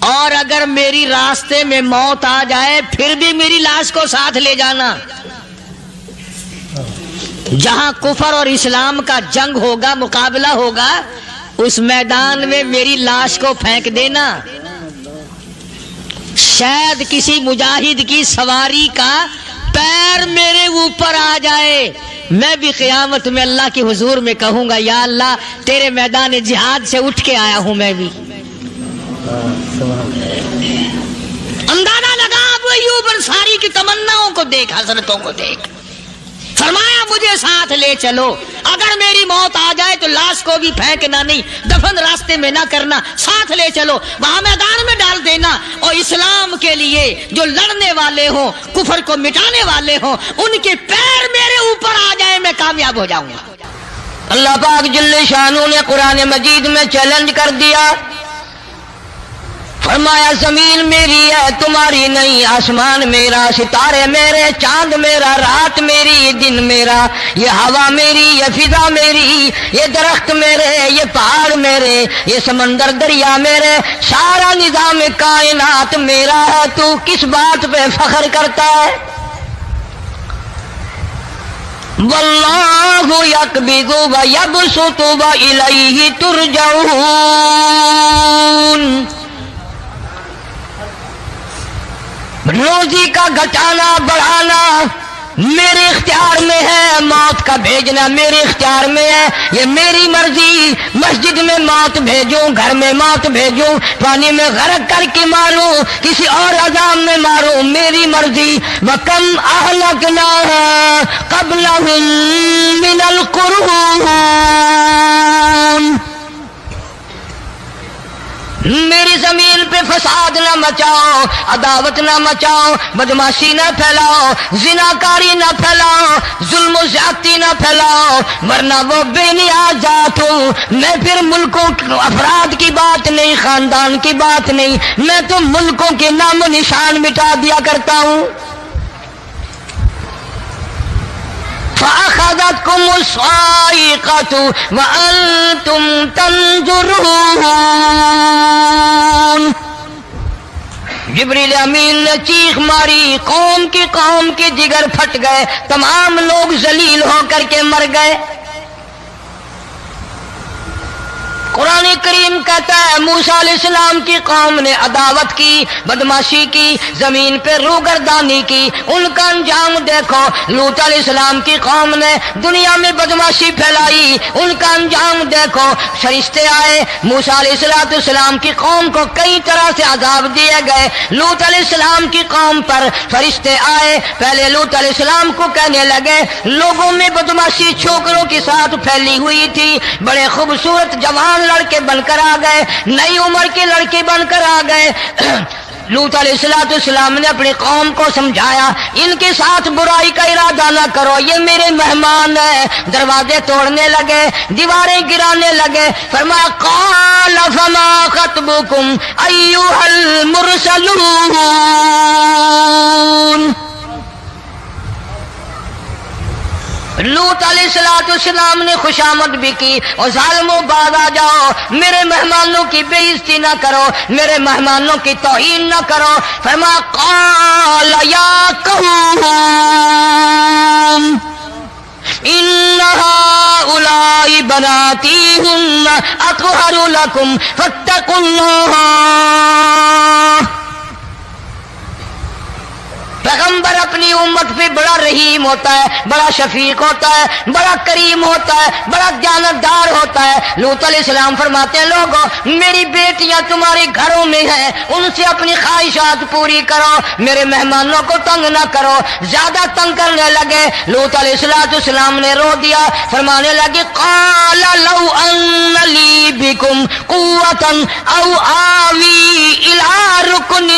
اور اگر میری راستے میں موت آ جائے پھر بھی میری لاش کو ساتھ لے جانا. جہاں کفر اور اسلام کا جنگ ہوگا، مقابلہ ہوگا، اس میدان میں میری لاش کو پھینک دینا. شاید کسی مجاہد کی سواری کا پیر میرے اوپر آ جائے، میں بھی قیامت میں اللہ کے حضور میں کہوں گا یا اللہ تیرے میدان جہاد سے اٹھ کے آیا ہوں میں بھی. اندازہ لگا ابو ایوب انصاری کی تمناؤں کو دیکھ، حضرتوں کو دیکھ. فرمایا مجھے ساتھ لے چلو، اگر میری موت آ جائے تو لاش کو بھی پھینکنا نہیں، دفن راستے میں نہ کرنا، ساتھ لے چلو، وہاں میدان میں ڈال دینا، اور اسلام کے لیے جو لڑنے والے ہوں، کفر کو مٹانے والے ہوں، ان کے پیر میرے اوپر آ جائے میں کامیاب ہو جاؤں گا. اللہ پاک جل شانہ نے قرآن مجید میں چیلنج کر دیا، فرمایا زمین میری ہے تمہاری نہیں، آسمان میرا، ستارے میرے، چاند میرا، رات میری، دن میرا، یہ ہوا میری، یہ فضا میری، یہ درخت میرے، یہ پہاڑ میرے، یہ سمندر دریا میرے، سارا نظام کائنات میرا ہے. تو کس بات پہ فخر کرتا ہے؟ واللہ یقبض ویبسط والیہ ترجعون. روزی کا گھٹانا بڑھانا میرے اختیار میں ہے، موت کا بھیجنا میرے اختیار میں ہے، یہ میری مرضی. مسجد میں موت بھیجوں، گھر میں موت بھیجوں، پانی میں غرق کر کے ماروں، کسی اور عذاب میں ماروں، میری مرضی. وَكَمْ أَهْلَكْنَا قَبْلَهُم مِّنَ الْقُرُونِ. میری زمین پہ فساد نہ مچاؤ، عداوت نہ مچاؤ، بدماشی نہ پھیلاؤ، زناکاری نہ پھیلاؤ، ظلم و زیادتی نہ پھیلاؤ، ورنہ وہ بے نیاز ذات ہوں. میں پھر ملکوں افراد کی بات نہیں، خاندان کی بات نہیں، میں تو ملکوں کے نام و نشان مٹا دیا کرتا ہوں. فَأَخَذَتْكُمُ الصَّاعِقَةُ وَأَنْتُمْ تَنْظُرُونَ. جبریل امین نے چیخ ماری، قوم کے جگر پھٹ گئے، تمام لوگ ذلیل ہو کر کے مر گئے. قرآن کریم کہتا ہے موسیٰ علیہ السلام کی قوم نے عداوت کی، بدماشی کی، زمین پہ روگردانی کی، ان کا انجام دیکھو. لوط علیہ السلام کی قوم نے دنیا میں بدماشی پھیلائی، ان کا انجام دیکھو. فرشتے آئے، موسیٰ علیہ السلام کی قوم کو کئی طرح سے عذاب دیے گئے. لوط علیہ السلام کی قوم پر فرشتے آئے، پہلے لوط علیہ السلام کو کہنے لگے، لوگوں میں بدماشی چھوکروں کے ساتھ پھیلی ہوئی تھی، بڑے خوبصورت جوان لڑکے بن کر آ گئے، نئی عمر کے لڑکے بن کر آ گئے. لوط علیہ السلام نے اپنی قوم کو سمجھایا، ان کے ساتھ برائی کا ارادہ نہ کرو، یہ میرے مہمان ہیں. دروازے توڑنے لگے، دیواریں گرانے لگے. فرمایا قال فما خطبكم ایھا المرسلون. لوط علیہ السلام نے خوشامد بھی کی، اور ظالموں باز آ جاؤ، میرے مہمانوں کی بے عزتی نہ کرو، میرے مہمانوں کی توہین نہ کرو. فرمایا قال یا قوم ان هؤلاء بناتی ہن اطہر لکم فاتقوا اللہ. پیغمبر اپنی امت پہ بڑا رحیم ہوتا ہے، بڑا شفیق ہوتا ہے، بڑا کریم ہوتا ہے، بڑا دیانتدار ہوتا ہے. لوط علیہ السلام فرماتے ہیں لوگوں میری بیٹیاں تمہارے گھروں میں ہیں، ان سے اپنی خواہشات پوری کرو، میرے مہمانوں کو تنگ نہ کرو. زیادہ تنگ کرنے لگے، لوط علیہ السلام نے رو دیا، فرمانے لگے قال لو ان لی بکم قوۃ او آوی الی رکن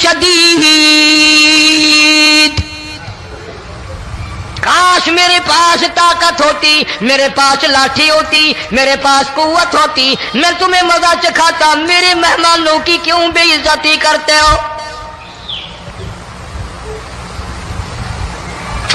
شدید. کاش میرے پاس طاقت ہوتی، میرے پاس لاٹھی ہوتی، میرے پاس قوت ہوتی، میں تمہیں مزہ چکھاتا. میرے مہمانوں کی کیوں بے عزتی کرتے ہو؟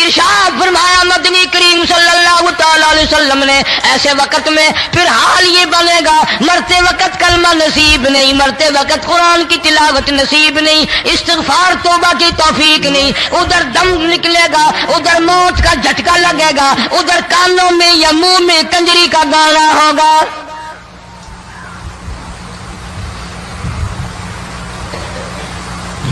ارشاد فرمایا مدنی کریم صلی اللہ تعالی علیہ وسلم نے ایسے وقت میں پھر حال یہ بنے گا، مرتے وقت کلمہ نصیب نہیں، مرتے وقت قرآن کی تلاوت نصیب نہیں، استغفار توبہ کی توفیق نہیں، ادھر دم نکلے گا، ادھر موت کا جھٹکا لگے گا، ادھر کانوں میں یا منہ میں کنجری کا گانا ہوگا۔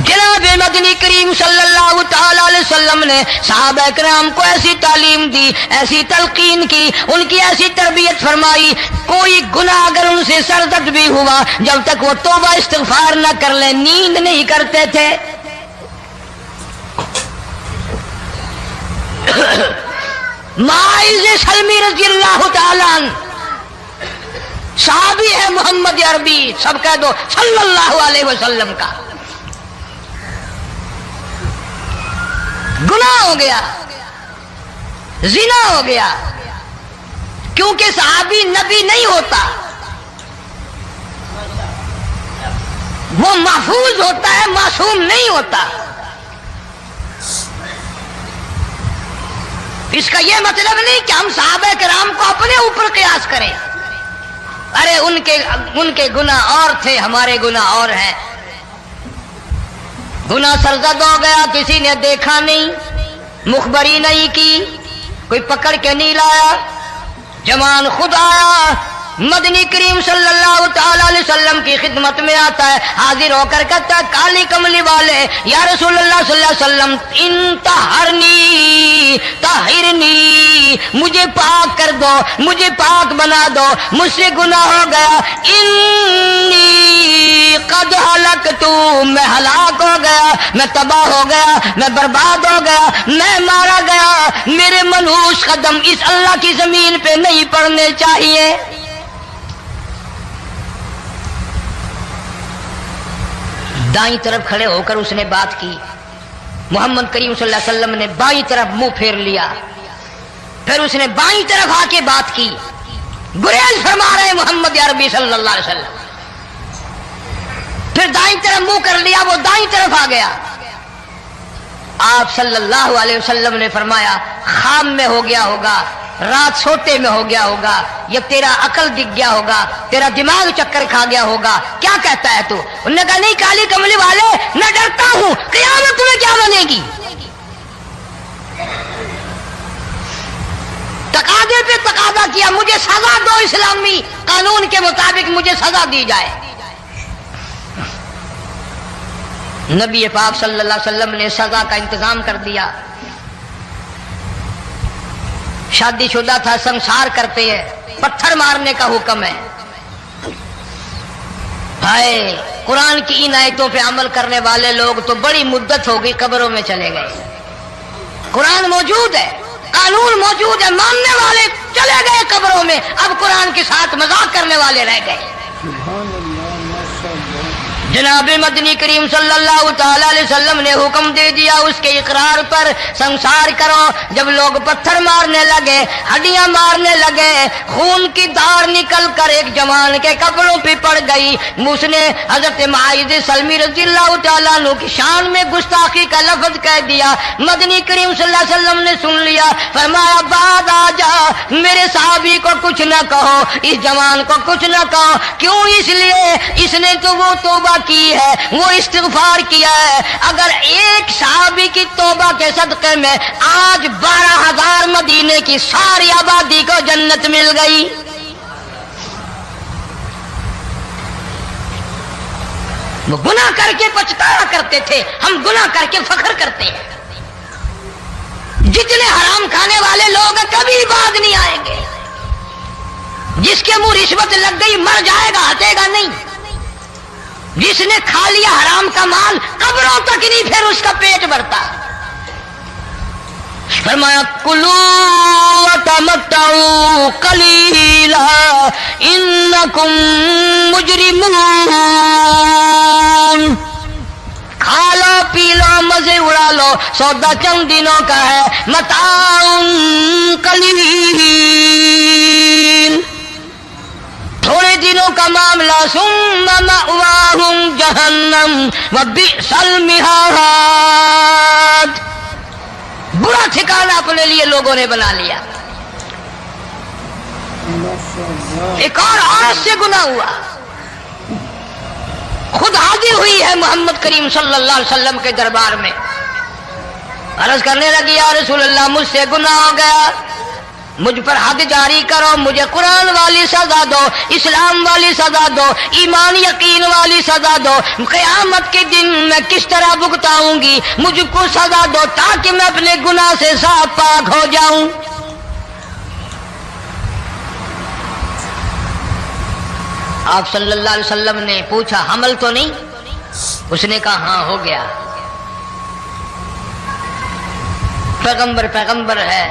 جناب مدنی کریم صلی اللہ تعالی علیہ وسلم نے صحابہ کرام کو ایسی تعلیم دی، ایسی تلقین کی، ان کی ایسی تربیت فرمائی، کوئی گناہ اگر ان سے سرزد بھی ہوا جب تک وہ توبہ استغفار نہ کر لیں نیند نہیں کرتے تھے۔ معاذ سلمی رضی اللہ تعالی عنہ صحابی ہے محمد عربی، سب کہہ دو صلی اللہ علیہ وسلم کا، گناہ ہو گیا، زنا ہو گیا، کیونکہ صحابی نبی نہیں ہوتا، وہ محفوظ ہوتا ہے، معصوم نہیں ہوتا۔ اس کا یہ مطلب نہیں کہ ہم صحابہ کرام کو اپنے اوپر قیاس کریں، ارے ان کے گناہ اور تھے، ہمارے گناہ اور ہیں۔ گناہ سرزد ہو گیا، کسی نے دیکھا نہیں، مخبری نہیں کی، کوئی پکڑ کے نہیں لایا، جوان خود آیا، مدنی کریم صلی اللہ تعالی علیہ وسلم کی خدمت میں آتا ہے، حاضر ہو کر کہتا ہے کالی کملی والے یا رسول اللہ صلی اللہ علیہ وسلم انتہرنی طہرنی، مجھے پاک کر دو، مجھے پاک بنا دو، مجھ سے گناہ ہو گیا، انی قد ہلکتو، میں ہلاک ہو گیا، میں تباہ ہو گیا، میں برباد ہو گیا، میں مارا گیا، میرے منحوس قدم اس اللہ کی زمین پہ نہیں پڑنے چاہیے۔ دائیں طرف کھڑے ہو کر اس نے بات کی، محمد کریم صلی اللہ علیہ وسلم نے بائیں طرف منہ پھیر لیا، پھر اس نے بائیں طرف آ کے بات کی، گریز فرما رہے محمد عربی صلی اللہ علیہ وسلم، پھر دائیں طرف منہ کر لیا، وہ دائیں طرف آ گیا۔ آپ صلی اللہ علیہ وسلم نے فرمایا خواب میں ہو گیا ہوگا، رات سوتے میں ہو گیا ہوگا، یا تیرا عقل دکھ گیا ہوگا، تیرا دماغ چکر کھا گیا ہوگا، کیا کہتا ہے تو؟ انہوں نے کہا نہیں کالی کملی والے میں ڈرتا ہوں، قیامت میں کیا بنے گی؟ تقاضے پہ تقاضا کیا، مجھے سزا دو، اسلامی قانون کے مطابق مجھے سزا دی جائے۔ نبی پاک صلی اللہ علیہ وسلم نے سزا کا انتظام کر دیا۔ شادی شدہ تھا، سنسار کرتے ہیں، پتھر مارنے کا حکم ہے۔ ہائے قرآن کی ان آیتوں پہ عمل کرنے والے لوگ تو بڑی مدت ہو گئی قبروں میں چلے گئے۔ قرآن موجود ہے، قانون موجود ہے، ماننے والے چلے گئے قبروں میں، اب قرآن کے ساتھ مذاق کرنے والے رہ گئے۔ جناب مدنی کریم صلی اللہ تعالی علیہ وسلم نے حکم دے دیا اس کے اقرار پر سنسار کرو۔ جب لوگ پتھر مارنے لگے، ہڈیاں مارنے لگے، خون کی دھار نکل کر ایک جوان کے کپڑوں پہ پڑ گئی، اس نے حضرت معاذ سلمی رضی اللہ تعالیٰ عنہ کی شان میں گستاخی کا لفظ کہہ دیا۔ مدنی کریم صلی اللہ علیہ وسلم نے سن لیا، فرمایا بعد آ جا، میرے صحابی کو کچھ نہ کہو، اس جوان کو کچھ نہ کہو۔ کیوں؟ اس لیے اس نے تو وہ توبہ کی ہے، وہ استغفار کیا ہے۔ اگر ایک صحابی کی توبہ کے صدقے میں آج 12,000 مدینے کی ساری آبادی کو جنت مل گئی۔ وہ گناہ کر کے پچھتایا کرتے تھے، ہم گناہ کر کے فخر کرتے ہیں۔ جتنے حرام کھانے والے لوگ کبھی بعد نہیں آئیں گے۔ جس کے منہ رشوت لگ گئی مر جائے گا، ہٹے گا نہیں۔ جس نے کھا لیا حرام کا مال قبروں تک نہیں پھر اس کا پیٹ بھرتا۔ فرمایا کلو وتمتعوا قلیلا انکم مجرمون، کھا لو پی لو مزے اڑا لو، سودا چند دنوں کا ہے، متاع قلیل، تھوڑے دنوں کا معاملہ، ثم مأواہم جہنم وبئس المہاد، برا ٹھکانہ اپنے لیے لوگوں نے بنا لیا. ایک اور عورت سے گناہ ہوا. خود حاضر ہوئی ہے محمد کریم صلی اللہ علیہ وسلم کے دربار میں. عرض کرنے لگی یا رسول اللہ مجھ سے گناہ ہو گیا, مجھ پر حد جاری کرو, مجھے قرآن والی سزا دو, اسلام والی سزا دو, ایمان یقین والی سزا دو. قیامت کے دن میں کس طرح بھگتاؤں گی, مجھ کو سزا دو تاکہ میں اپنے گناہ سے صاف پاک ہو جاؤں. آپ صلی اللہ علیہ وسلم نے پوچھا حمل تو نہیں؟ اس نے کہا ہاں ہو گیا. پیغمبر ہے.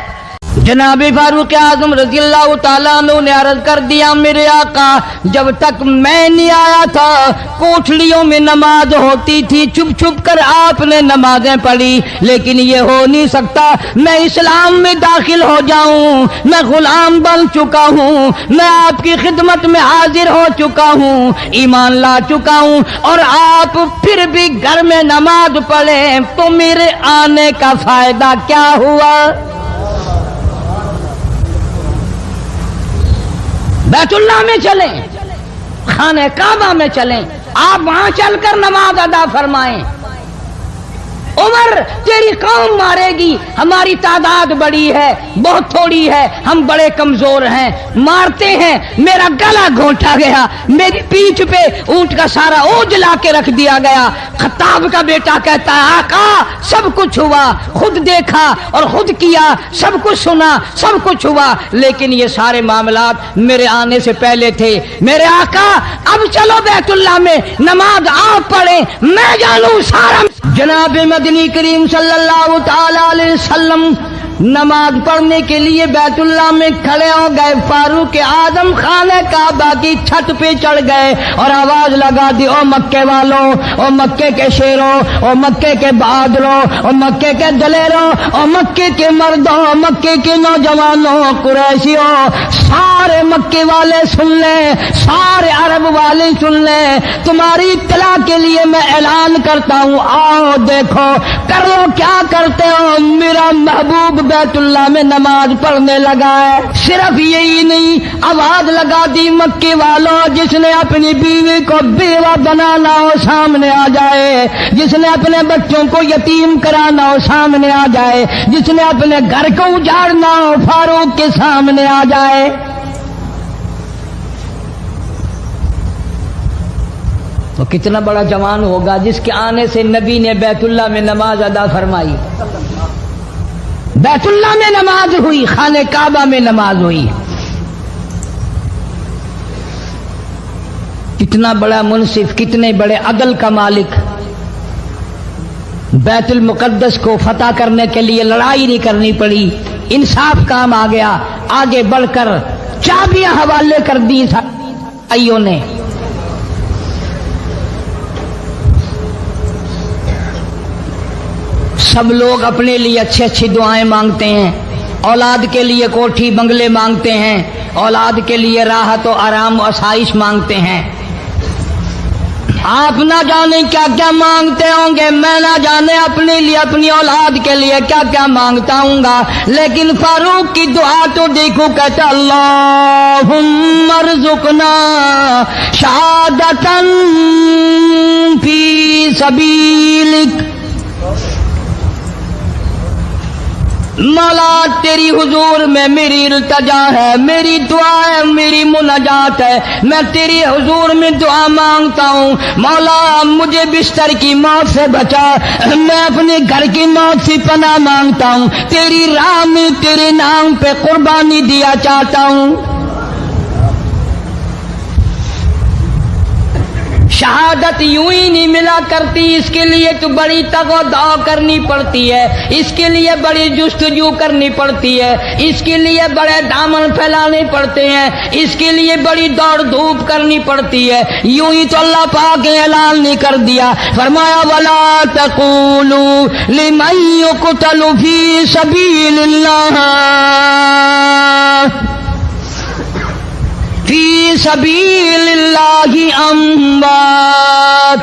جناب فاروق اعظم رضی اللہ تعالیٰ عنہ نے عرض کر دیا میرے آقا جب تک میں نہیں آیا تھا کوٹھلیوں میں نماز ہوتی تھی, چھپ چھپ کر آپ نے نمازیں پڑھی, لیکن یہ ہو نہیں سکتا. میں اسلام میں داخل ہو جاؤں, میں غلام بن چکا ہوں, میں آپ کی خدمت میں حاضر ہو چکا ہوں, ایمان لا چکا ہوں, اور آپ پھر بھی گھر میں نماز پڑھیں تو میرے آنے کا فائدہ کیا ہوا؟ بیت اللہ میں چلیں, خانہ کعبہ میں چلیں, آپ وہاں چل کر نماز ادا فرمائیں. عمر تیری قوم مارے گی, ہماری تعداد بڑی ہے, بہت تھوڑی ہے, ہم بڑے کمزور ہیں, مارتے ہیں, میرا گلا گھونٹا گیا, میری پیٹھ پہ اونٹ کا سارا اوج لا کے رکھ دیا گیا. خطاب کا بیٹا کہتا ہے آقا سب کچھ ہوا, خود دیکھا اور خود کیا, سب کچھ سنا, سب کچھ ہوا, لیکن یہ سارے معاملات میرے آنے سے پہلے تھے. میرے آقا اب چلو بیت اللہ میں نماز آپ پڑھیں, میں جانوں سارا. جناب مدنی کریم صلی اللہ تعالی علیہ وسلم نماز پڑھنے کے لیے بیت اللہ میں کھڑے ہو گئے. فاروق اعظم خانہ کعبہ کی چھت پہ چڑھ گئے اور آواز لگا دی, او مکے والوں, او مکے کے شیروں, او مکے کے بہادروں, او مکے کے دلیروں, او مکے کے مردوں, مکے کے نوجوانوں, قریشیوں, سارے مکے والے سن لیں, سارے عرب والے سن لیں, تمہاری اطلاع کے لیے میں اعلان کرتا ہوں, آؤ دیکھو کر لو کیا کرتے ہو. میرا محبوب بیت اللہ میں نماز پڑھنے لگا ہے. صرف یہی نہیں, آواز لگا دی مکے والوں, جس نے اپنی بیوی کو بیوہ بنانا ہو سامنے آ جائے, جس نے اپنے بچوں کو یتیم کرانا ہو سامنے آ جائے, جس نے اپنے گھر کو اجاڑنا ہو فاروق کے سامنے آ جائے. تو کتنا بڑا جوان ہوگا جس کے آنے سے نبی نے بیت اللہ میں نماز ادا فرمائی. بیت اللہ میں نماز ہوئی, خانہ کعبہ میں نماز ہوئی. کتنا بڑا منصف, کتنے بڑے عدل کا مالک. بیت المقدس کو فتح کرنے کے لیے لڑائی نہیں کرنی پڑی, انصاف کام آ گیا. آگے بڑھ کر چابیاں حوالے کر دی بھائیوں نے. سب لوگ اپنے لیے اچھی اچھی دعائیں مانگتے ہیں, اولاد کے لیے کوٹھی بنگلے مانگتے ہیں, اولاد کے لیے راحت و آرام و آسائش مانگتے ہیں. آپ نہ جانے کیا کیا مانگتے ہوں گے, میں نہ جانے اپنے لیے اپنی اولاد کے لیے کیا کیا مانگتا ہوں گا, لیکن فاروق کی دعا تو دیکھو, کہتا اللہم ارزقنا شہادتاً فی سبیلک. مولا تیری حضور میں میری التجا ہے, میری دعا ہے, میری مناجات ہے, میں تیری حضور میں دعا مانگتا ہوں. مولا مجھے بستر کی موت سے بچا, میں اپنے گھر کی موت سے پناہ مانگتا ہوں, تیری راہ میں تیرے نام پہ قربانی دیا چاہتا ہوں. شہادت یوں ہی نہیں ملا کرتی, اس کے لیے تو بڑی تگ و دو کرنی پڑتی ہے, اس کے لیے بڑی جستجو کرنی پڑتی ہے, اس کے لیے بڑے دامن پھیلانے پڑتے ہیں, اس کے لیے بڑی دوڑ دھوپ کرنی پڑتی ہے. یوں ہی تو اللہ پاک نے اعلان نہیں کر دیا, فرمایا وَلَا تَقُولُوا لِمَن يُقْتَلُ فِي سَبِيلِ اللَّهِ فی سبیل اللہ اموات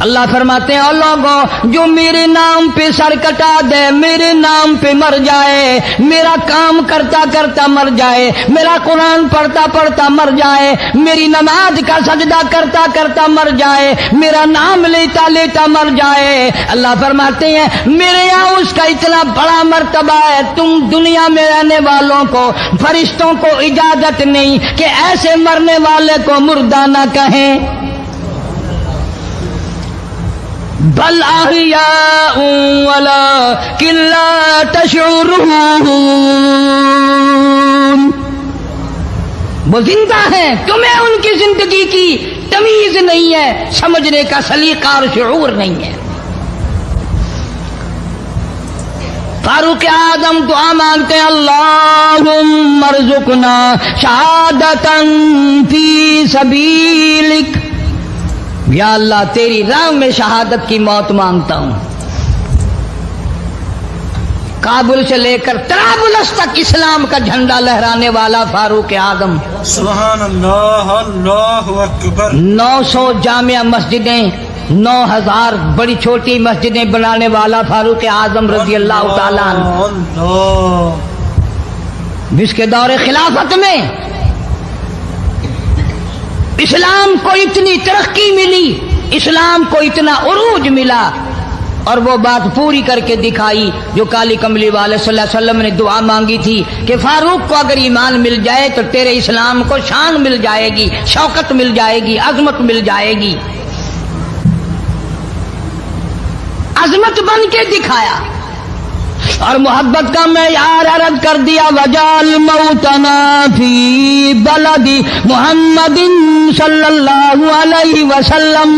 اللہ فرماتے ہیں، اور لوگوں جو میرے نام پہ سر کٹا دے، میرے نام پہ مر جائے، میرا کام کرتا کرتا مر جائے، میرا قرآن پڑھتا پڑھتا مر جائے، میری نماز کا سجدہ کرتا کرتا مر جائے، میرا نام لیتا لیتا مر جائے، اللہ فرماتے ہیں میرے یہاں اس کا اتنا بڑا مرتبہ ہے، تم دنیا میں رہنے والوں کو، فرشتوں کو اجازت نہیں کہ ایسے مرنے والے کو مردہ نہ کہیں، بل احیاء ولکن لا تشعرون، وہ زندہ ہیں، تمہیں ان کی زندگی کی تمیز نہیں ہے، سمجھنے کا سلیقہ اور شعور نہیں ہے۔ فاروق اعظم دعا مانگتے ہیں، اللہم ارزقنا شہادتا فی سبیلک، یا اللہ تیری راہ میں شہادت کی موت مانگتا ہوں۔ کابل سے لے کر طرابلس تک اسلام کا جھنڈا لہرانے والا فاروق اعظم، سبحان اللہ، اللہ اکبر، 900 جامع مسجدیں، 9000 بڑی چھوٹی مسجدیں بنانے والا فاروق اعظم رضی اللہ تعالیٰ عنہ، اللہ، جس کے دور خلافت میں اسلام کو اتنی ترقی ملی، اسلام کو اتنا عروج ملا، اور وہ بات پوری کر کے دکھائی جو کالی کملی والے صلی اللہ علیہ وسلم نے دعا مانگی تھی کہ فاروق کو اگر ایمان مل جائے تو تیرے اسلام کو شان مل جائے گی، شوکت مل جائے گی، عظمت مل جائے گی۔ عظمت بن کے دکھایا اور محبت کا معیار عرض کر دیا، وجعل موتنا فی بلد محمد صلی اللہ علیہ وسلم،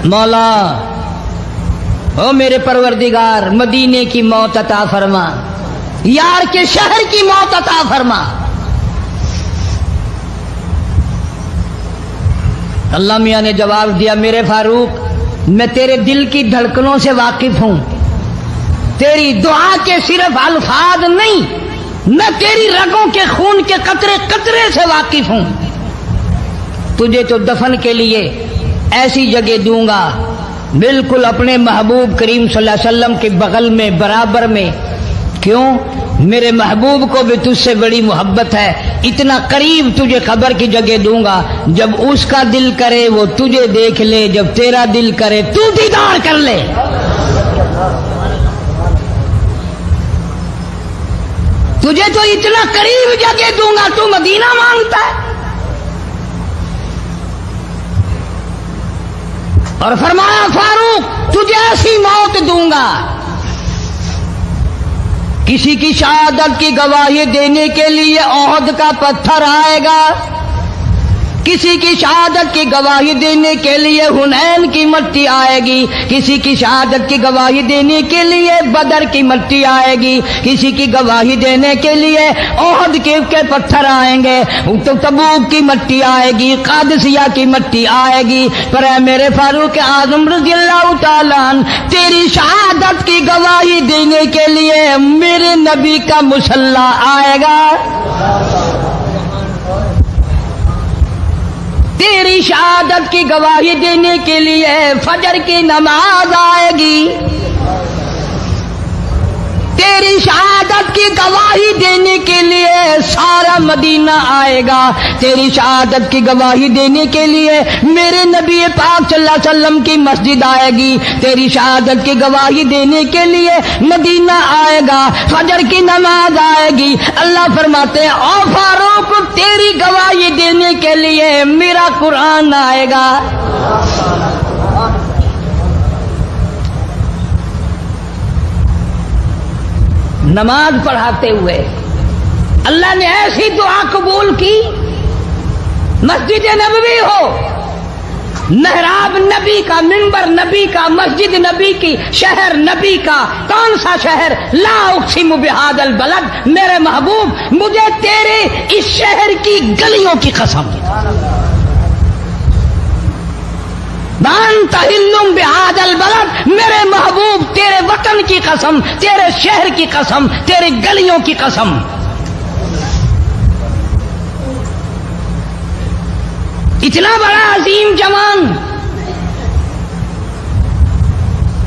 مولا او میرے پروردگار مدینے کی موت عطا فرما، یار کے شہر کی موت عطا فرما۔ اللہ میاں نے جواب دیا، میرے فاروق میں تیرے دل کی دھڑکنوں سے واقف ہوں، تیری دعا کے صرف الفاظ نہیں، میں تیری رگوں کے خون کے قطرے قطرے سے واقف ہوں۔ تجھے تو دفن کے لیے ایسی جگہ دوں گا بالکل اپنے محبوب کریم صلی اللہ علیہ وسلم کے بغل میں، برابر میں۔ کیوں؟ میرے محبوب کو بھی تجھ سے بڑی محبت ہے، اتنا قریب تجھے قبر کی جگہ دوں گا، جب اس کا دل کرے وہ تجھے دیکھ لے، جب تیرا دل کرے تو دیدار کر لے۔ تجھے تو اتنا قریب جگہ دوں گا، تو مدینہ مانگتا ہے۔ اور فرمایا فاروق تجھے ایسی موت دوں گا، کسی کی شہادت کی گواہی دینے کے لیے احد کا پتھر آئے گا، کسی کی شہادت کی گواہی دینے کے لیے حنین کی مٹی آئے گی، کسی کی شہادت کی گواہی دینے کے لیے بدر کی مٹی آئے گی، کسی کی گواہی دینے کے لیے احد کے پتھر آئیں گے، تو تبوک کی مٹی آئے گی، قادسیہ کی مٹی آئے گی، پر اے میرے فاروق اعظم رضی اللہ تعالیٰ عنہ تیری شہادت کی گواہی دینے کے لیے میرے نبی کا مصلی آئے گا، تیری شہادت کی گواہی دینے کے لیے فجر کی نماز آئے گی، تیری شہادت کی گواہی دینے کے لیے سارا مدینہ آئے گا، تیری شہادت کی گواہی دینے کے لیے میرے نبی پاک صلی اللہ علیہ وسلم کی مسجد آئے گی، تیری شہادت کی گواہی دینے کے لیے مدینہ آئے گا، فجر کی نماز آئے گی۔ اللہ فرماتے ہیں او فاروق تیری گواہی دینے کے لیے میرا قرآن آئے گا۔ نماز پڑھاتے ہوئے اللہ نے ایسی دعا قبول کی، مسجد نبوی ہو، محراب نبی کا، منبر نبی کا، مسجد نبی کی، شہر نبی کا، کون سا شہر؟ لا اقسم بہذا البلد، میرے محبوب مجھے تیرے اس شہر کی گلیوں کی قسم، وانت حل بہذا البلد، میرے محبوب تیرے وطن کی قسم، تیرے شہر کی قسم، تیرے گلیوں کی قسم۔ اتنا بڑا عظیم جوان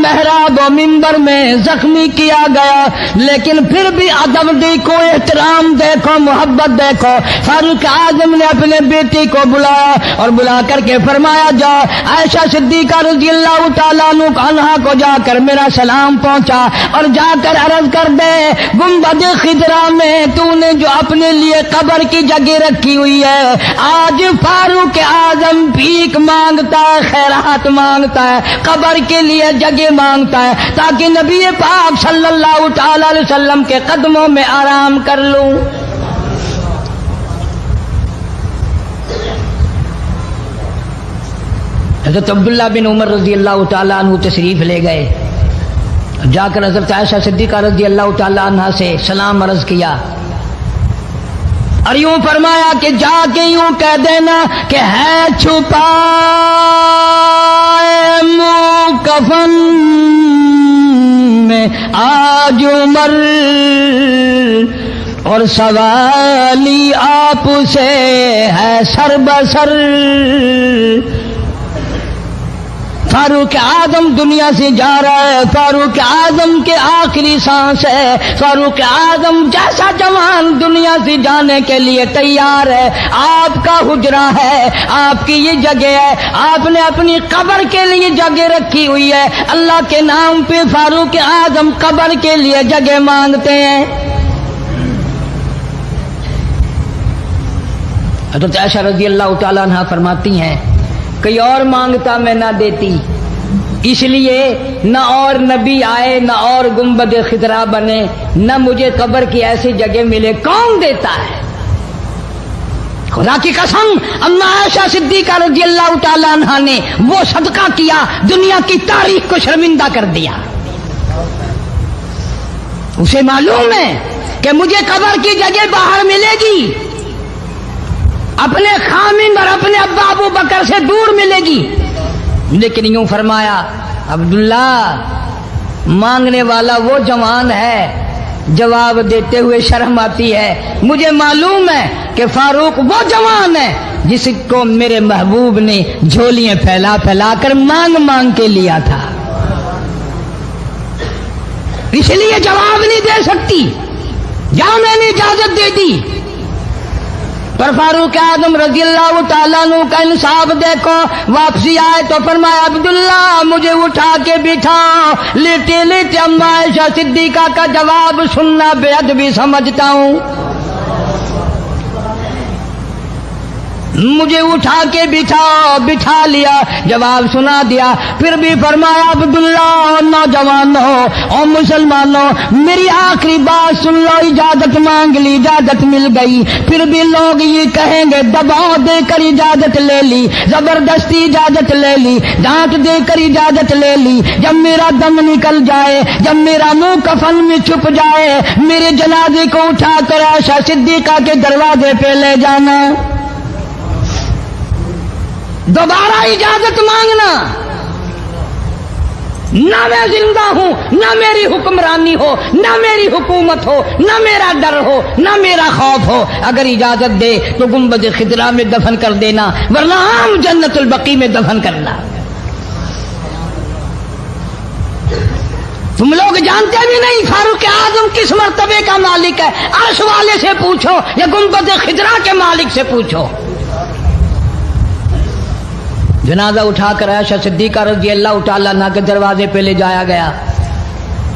محراب و منبر میں زخمی کیا گیا، لیکن پھر بھی ادب دیکھو، احترام دیکھو، محبت دیکھو۔ فاروق اعظم نے اپنے بیٹی کو بلایا اور بلا کر کے فرمایا جا عائشہ صدیقہ رضی اللہ تعالیٰ عنہا کو جا کر میرا سلام پہنچا اور جا کر عرض کر دے گنبد خضرا میں تو نے جو اپنے لیے قبر کی جگہ رکھی ہوئی ہے، آج فاروق اعظم بھیک مانگتا ہے، خیرات مانگتا ہے، قبر کے لیے جگہ مانگتا ہے تاکہ نبی پاک صلی اللہ تعالی علیہ وسلم کے قدموں میں آرام کر لوں۔ حضرت عبداللہ بن عمر رضی اللہ تعالیٰ عنہ تشریف لے گئے، جا کر حضرت عائشہ صدیقہ رضی اللہ تعالیٰ عنہ سے سلام عرض کیا اور یوں فرمایا کہ جا کے یوں کہہ دینا کہ ہے چھپا منہ کفن میں آج عمر اور سوالی آپ سے ہے سر بسر۔ فاروق اعظم دنیا سے جا رہا ہے، فاروق اعظم کے آخری سانس ہے، فاروق اعظم جیسا جوان دنیا سے جانے کے لیے تیار ہے۔ آپ کا حجرہ ہے، آپ کی یہ جگہ ہے، آپ نے اپنی قبر کے لیے جگہ رکھی ہوئی ہے، اللہ کے نام پہ فاروق اعظم قبر کے لیے جگہ مانگتے ہیں۔ حضرت عائشہ رضی اللہ تعالیٰ عنہ فرماتی ہیں کوئی اور مانگتا میں نہ دیتی، اس لیے نہ اور نبی آئے، نہ اور گنبد خضرا بنے، نہ مجھے قبر کی ایسی جگہ ملے، کون دیتا ہے؟ خدا کی قسم اما عائشہ صدیقہ رضی اللہ تعالیٰ عنہ نے وہ صدقہ کیا دنیا کی تاریخ کو شرمندہ کر دیا۔ اسے معلوم ہے کہ مجھے قبر کی جگہ باہر ملے گی، اپنے خامند اور اپنے ابا ابو بکر سے دور ملے گی، لیکن یوں فرمایا عبداللہ مانگنے والا وہ جوان ہے، جواب دیتے ہوئے شرم آتی ہے، مجھے معلوم ہے کہ فاروق وہ جوان ہے جس کو میرے محبوب نے جھولیاں پھیلا پھیلا کر مانگ مانگ کے لیا تھا، اس لیے جواب نہیں دے سکتی، جہاں میں نے اجازت دے دی۔ پر فاروق اعظم رضی اللہ تعالیٰ عنہ کا انصاف دیکھو، واپسی آئے تو فرمایا عبداللہ مجھے اٹھا کے بٹھاؤ، لیٹے لیٹے اما عائشہ صدیقہ کا جواب سننا بے ادبی سمجھتا ہوں، مجھے اٹھا کے بٹھاؤ، بٹھا لیا، جواب سنا دیا، پھر بھی فرمایا عبداللہ نوجوانوں اور مسلمانوں میری آخری بات سن لو، اجازت مانگ لی، اجازت مل گئی، پھر بھی لوگ یہ کہیں گے دباؤ دے کر اجازت لے لی، زبردستی اجازت لے لی، ڈانٹ دے کر اجازت لے لی، جب میرا دم نکل جائے، جب میرا منہ کفن میں چھپ جائے، میرے جنازے کو اٹھا کر عائشہ صدیقہ کے دروازے پہ لے جانا، دوبارہ اجازت مانگنا، نہ میں زندہ ہوں، نہ میری حکمرانی ہو، نہ میری حکومت ہو، نہ میرا ڈر ہو، نہ میرا خوف ہو، اگر اجازت دے تو گنبد خضرا میں دفن کر دینا، ورنہ عام جنت البقیع میں دفن کرنا۔ تم لوگ جانتے بھی نہیں فاروق اعظم کس مرتبے کا مالک ہے، عرش والے سے پوچھو یا گنبد خضرا کے مالک سے پوچھو۔ جنازہ اٹھا کر عائشہ صدیقہ رضی اللہ تعالیٰ عنہ کے دروازے پہ لے جایا گیا،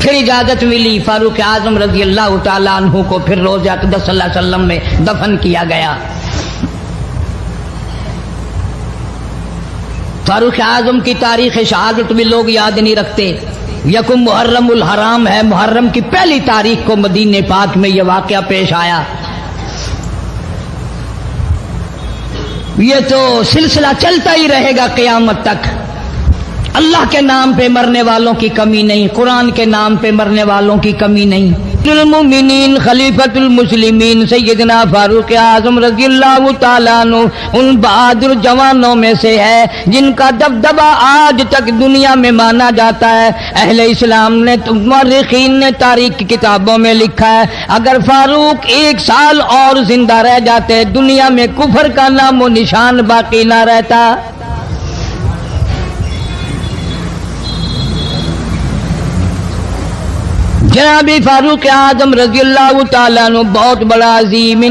پھر اجازت ملی، فاروق اعظم رضی اللہ تعالیٰ عنہ کو پھر روضہ اقدس صلی اللہ علیہ وسلم میں دفن کیا گیا۔ فاروق اعظم کی تاریخ شہادت بھی لوگ یاد نہیں رکھتے، یکم محرم الحرام ہے، محرم کی پہلی تاریخ کو مدینہ پاک میں یہ واقعہ پیش آیا۔ یہ تو سلسلہ چلتا ہی رہے گا قیامت تک، اللہ کے نام پہ مرنے والوں کی کمی نہیں، قرآن کے نام پہ مرنے والوں کی کمی نہیں۔ المؤمنین خلیفۃ المسلمین سیدنا فاروق اعظم رضی اللہ تعالیٰ عنہ ان بہادر جوانوں میں سے ہے جن کا دبدبہ آج تک دنیا میں مانا جاتا ہے۔ اہل اسلام نے، مورخین نے تاریخ کی کتابوں میں لکھا ہے اگر فاروق 1 سال اور زندہ رہ جاتے دنیا میں کفر کا نام و نشان باقی نہ رہتا۔ جناب فاروق اعظم رضی اللہ تعالیٰ عنہ بہت بڑا عظیم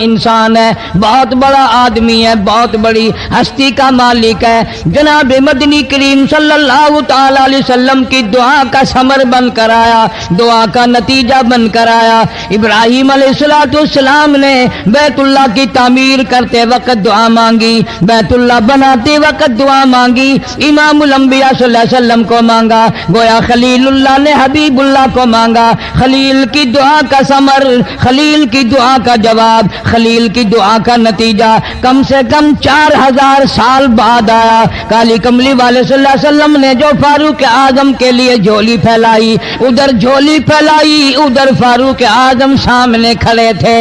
انسان ہے، بہت بڑا آدمی ہے، بہت بڑی ہستی کا مالک ہے۔ جناب مدنی کریم صلی اللہ تعالیٰ علیہ وسلم کی دعا کا ثمر بن کر آیا، دعا کا نتیجہ بن کر آیا۔ ابراہیم علیہ السلام نے بیت اللہ کی تعمیر کرتے وقت دعا مانگی، بیت اللہ بناتے وقت دعا مانگی، امام الانبیاء صلی اللہ علیہ وسلم کو مانگا، گویا خلیل اللہ نے حبیب اللہ کو مانگا۔ خلیل کی دعا کا ثمر، خلیل کی دعا کا جواب، خلیل کی دعا کا نتیجہ کم سے کم 4000 سال بعد آیا۔ کالی کملی والے صلی اللہ علیہ وسلم نے جو فاروق اعظم کے لیے جھولی پھیلائی، ادھر جھولی پھیلائی، ادھر فاروق اعظم سامنے کھڑے تھے۔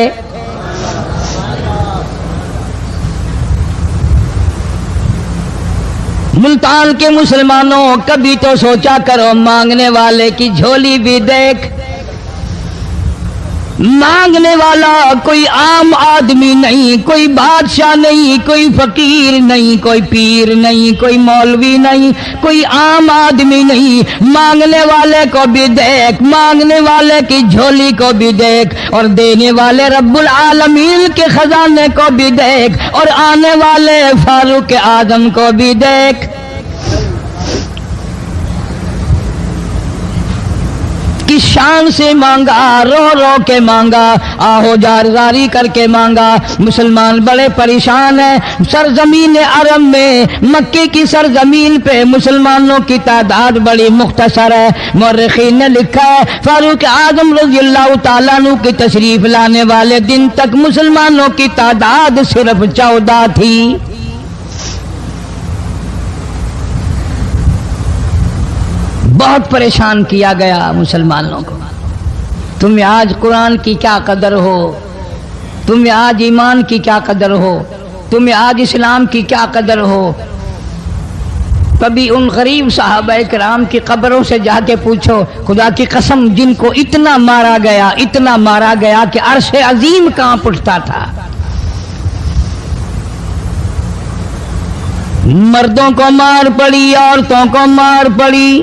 ملتان کے مسلمانوں، کبھی تو سوچا کرو مانگنے والے کی جھولی بھی دیکھ۔ مانگنے والا کوئی عام آدمی نہیں، کوئی بادشاہ نہیں، کوئی فقیر نہیں، کوئی پیر نہیں، کوئی مولوی نہیں، کوئی عام آدمی نہیں۔ مانگنے والے کو بھی دیکھ، مانگنے والے کی جھولی کو بھی دیکھ، اور دینے والے رب العالمین کے خزانے کو بھی دیکھ، اور آنے والے فاروق اعظم کو بھی دیکھ۔ کس شان سے مانگا، رو رو کے مانگا، آہو جارزاری کر کے مانگا۔ مسلمان بڑے پریشان ہیں۔ سرزمین عرب میں، مکے کی سرزمین پہ مسلمانوں کی تعداد بڑی مختصر ہے۔ مورخین نے لکھا ہے فاروق اعظم رضی اللہ تعالیٰ عنہ کی تشریف لانے والے دن تک مسلمانوں کی تعداد صرف 14 تھی۔ بہت پریشان کیا گیا مسلمانوں کو۔ تمہیں آج قرآن کی کیا قدر ہو، تمہیں آج ایمان کی کیا قدر ہو، تمہیں آج اسلام کی کیا قدر ہو۔ کبھی ان غریب صحابہ کرام کی قبروں سے جا کے پوچھو، خدا کی قسم جن کو اتنا مارا گیا، اتنا مارا گیا کہ عرش عظیم کانپ اٹھتا تھا۔ مردوں کو مار پڑی، عورتوں کو مار پڑی،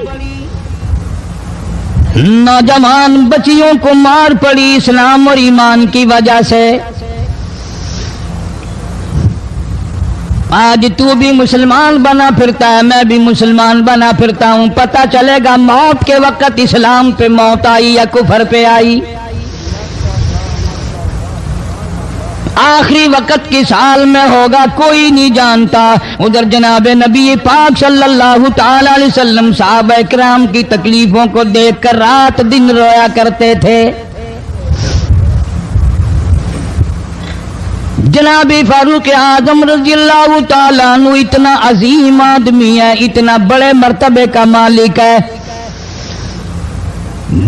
نوجوان بچیوں کو مار پڑی اسلام اور ایمان کی وجہ سے۔ آج تو بھی مسلمان بنا پھرتا ہے، میں بھی مسلمان بنا پھرتا ہوں، پتہ چلے گا موت کے وقت اسلام پہ موت آئی یا کفر پہ آئی۔ آخری وقت کس حال میں ہوگا کوئی نہیں جانتا۔ ادھر جناب نبی پاک صلی اللہ تعالی علیہ وسلم صحابہ کرام کی تکلیفوں کو دیکھ کر رات دن رویا کرتے تھے۔ جناب فاروق اعظم رضی اللہ تعالیٰ عنہ اتنا عظیم آدمی ہے، اتنا بڑے مرتبے کا مالک ہے۔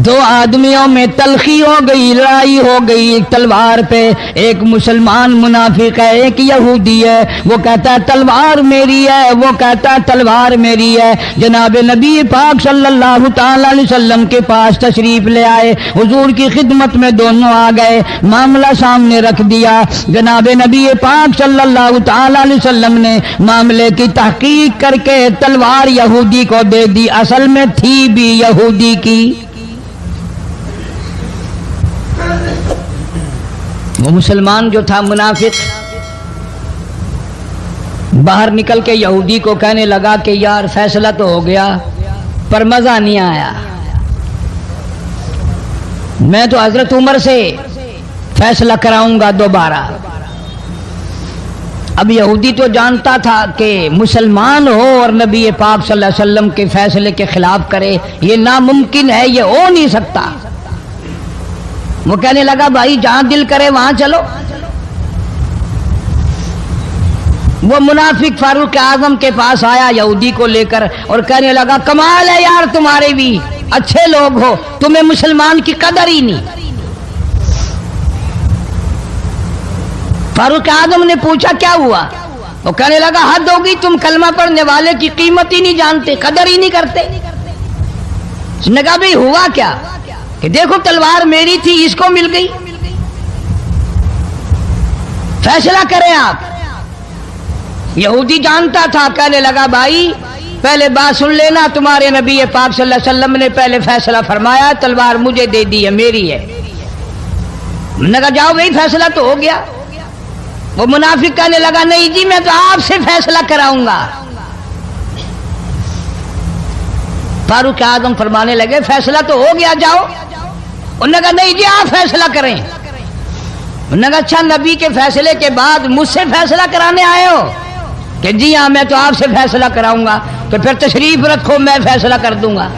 دو آدمیوں میں تلخی ہو گئی، لڑائی ہو گئی ایک تلوار پہ۔ ایک مسلمان منافق ہے، ایک یہودی ہے، وہ کہتا ہے تلوار میری ہے، وہ کہتا ہے تلوار میری ہے۔ جناب نبی پاک صلی اللہ تعالی علیہ وسلم کے پاس تشریف لے آئے، حضور کی خدمت میں دونوں آ گئے، معاملہ سامنے رکھ دیا۔ جناب نبی پاک صلی اللہ تعالی علیہ وسلم نے معاملے کی تحقیق کر کے تلوار یہودی کو دے دی، اصل میں تھی بھی یہودی کی۔ وہ مسلمان جو تھا منافق باہر نکل کے یہودی کو کہنے لگا کہ یار فیصلہ تو ہو گیا پر مزہ نہیں آیا، میں تو حضرت عمر سے فیصلہ کراؤں گا دوبارہ۔ اب یہودی تو جانتا تھا کہ مسلمان ہو اور نبی پاک صلی اللہ علیہ وسلم کے فیصلے کے خلاف کرے، یہ ناممکن ہے، یہ ہو نہیں سکتا۔ وہ کہنے لگا بھائی جہاں دل کرے وہاں چلو۔ وہ منافق فاروق اعظم کے پاس آیا یہودی کو لے کر اور کہنے لگا کمال ہے یار تمہارے بھی، اچھے لوگ ہو، تمہیں مسلمان کی قدر ہی نہیں۔ فاروق اعظم نے پوچھا کیا ہوا؟ وہ کہنے لگا حد ہوگی، تم کلمہ پڑھنے والے کی قیمت ہی نہیں جانتے، قدر ہی نہیں کرتے۔ اس نے کہا بھئی ہوا کیا؟ کہ دیکھو تلوار میری تھی، اس کو مل گئی، فیصلہ کریں آپ۔ یہودی جانتا تھا، کہنے لگا بھائی پہلے بات سن لینا، تمہارے نبی پاک صلی اللہ علیہ وسلم نے پہلے فیصلہ فرمایا، تلوار مجھے دے دی ہے، میری ہے۔ میں نے کہا جاؤ بھائی فیصلہ تو ہو گیا۔ وہ منافق کہنے لگا نہیں جی میں تو آپ سے فیصلہ کراؤں گا۔ فاروق اعظم فرمانے لگے فیصلہ تو ہو گیا جاؤ۔ انہوں نے کہا نہیں جی آپ فیصلہ کریں۔ انہوں نے کہا اچھا نبی کے فیصلے کے بعد مجھ سے فیصلہ کرانے آئے ہو؟ کہ جی ہاں میں تو آپ سے فیصلہ کراؤں گا۔ تو پھر تشریف رکھو میں فیصلہ کر دوں گا۔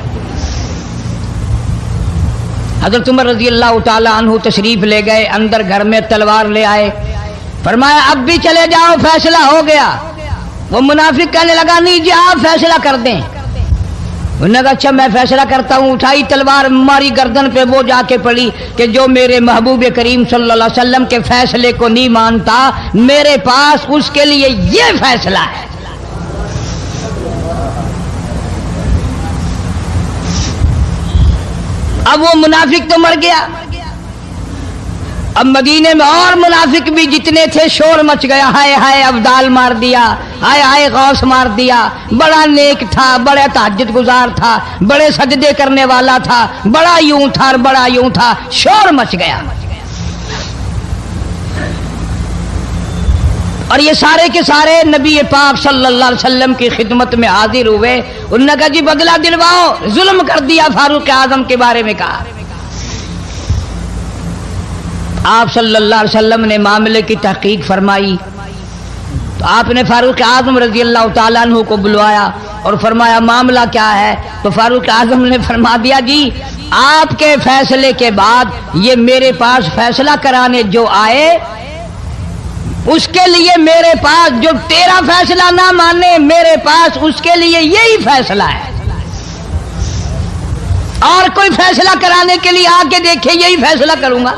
حضرت عمر رضی اللہ تعالی عنہ تشریف لے گئے اندر، گھر میں تلوار لے آئے، فرمایا اب بھی چلے جاؤ فیصلہ ہو گیا۔ وہ منافق کہنے لگا نہیں جی آپ فیصلہ کر دیں۔ انہوں نے کہا اچھا میں فیصلہ کرتا ہوں۔ اٹھائی تلوار، ماری گردن پہ، وہ جا کے پڑی کہ جو میرے محبوب کریم صلی اللہ علیہ وسلم کے فیصلے کو نہیں مانتا میرے پاس اس کے لیے یہ فیصلہ ہے۔ اب وہ منافق تو مر گیا، اب مدینے میں اور منافق بھی جتنے تھے شور مچ گیا، ہائے ہائے ابدال مار دیا، ہائے ہائے غوث مار دیا، بڑا نیک تھا، بڑا تہجد گزار تھا، بڑے سجدے کرنے والا تھا، بڑا یوں تھا اور بڑا یوں تھا، شور مچ گیا۔ اور یہ سارے کے سارے نبی پاک صلی اللہ علیہ وسلم کی خدمت میں حاضر ہوئے۔ انہوں نے کہا جی بدلہ دلواؤ، ظلم کر دیا فاروق اعظم کے بارے میں کہا۔ آپ صلی اللہ علیہ وسلم نے معاملے کی تحقیق فرمائی تو آپ نے فاروق اعظم رضی اللہ تعالیٰ عنہ کو بلوایا اور فرمایا معاملہ کیا ہے؟ تو فاروق اعظم نے فرما دیا جی آپ کے فیصلے کے بعد یہ میرے پاس فیصلہ کرانے جو آئے اس کے لیے میرے پاس، جو تیرا فیصلہ نہ مانے میرے پاس اس کے لیے یہی فیصلہ ہے، اور کوئی فیصلہ کرانے کے لیے آ کے دیکھے یہی فیصلہ کروں گا۔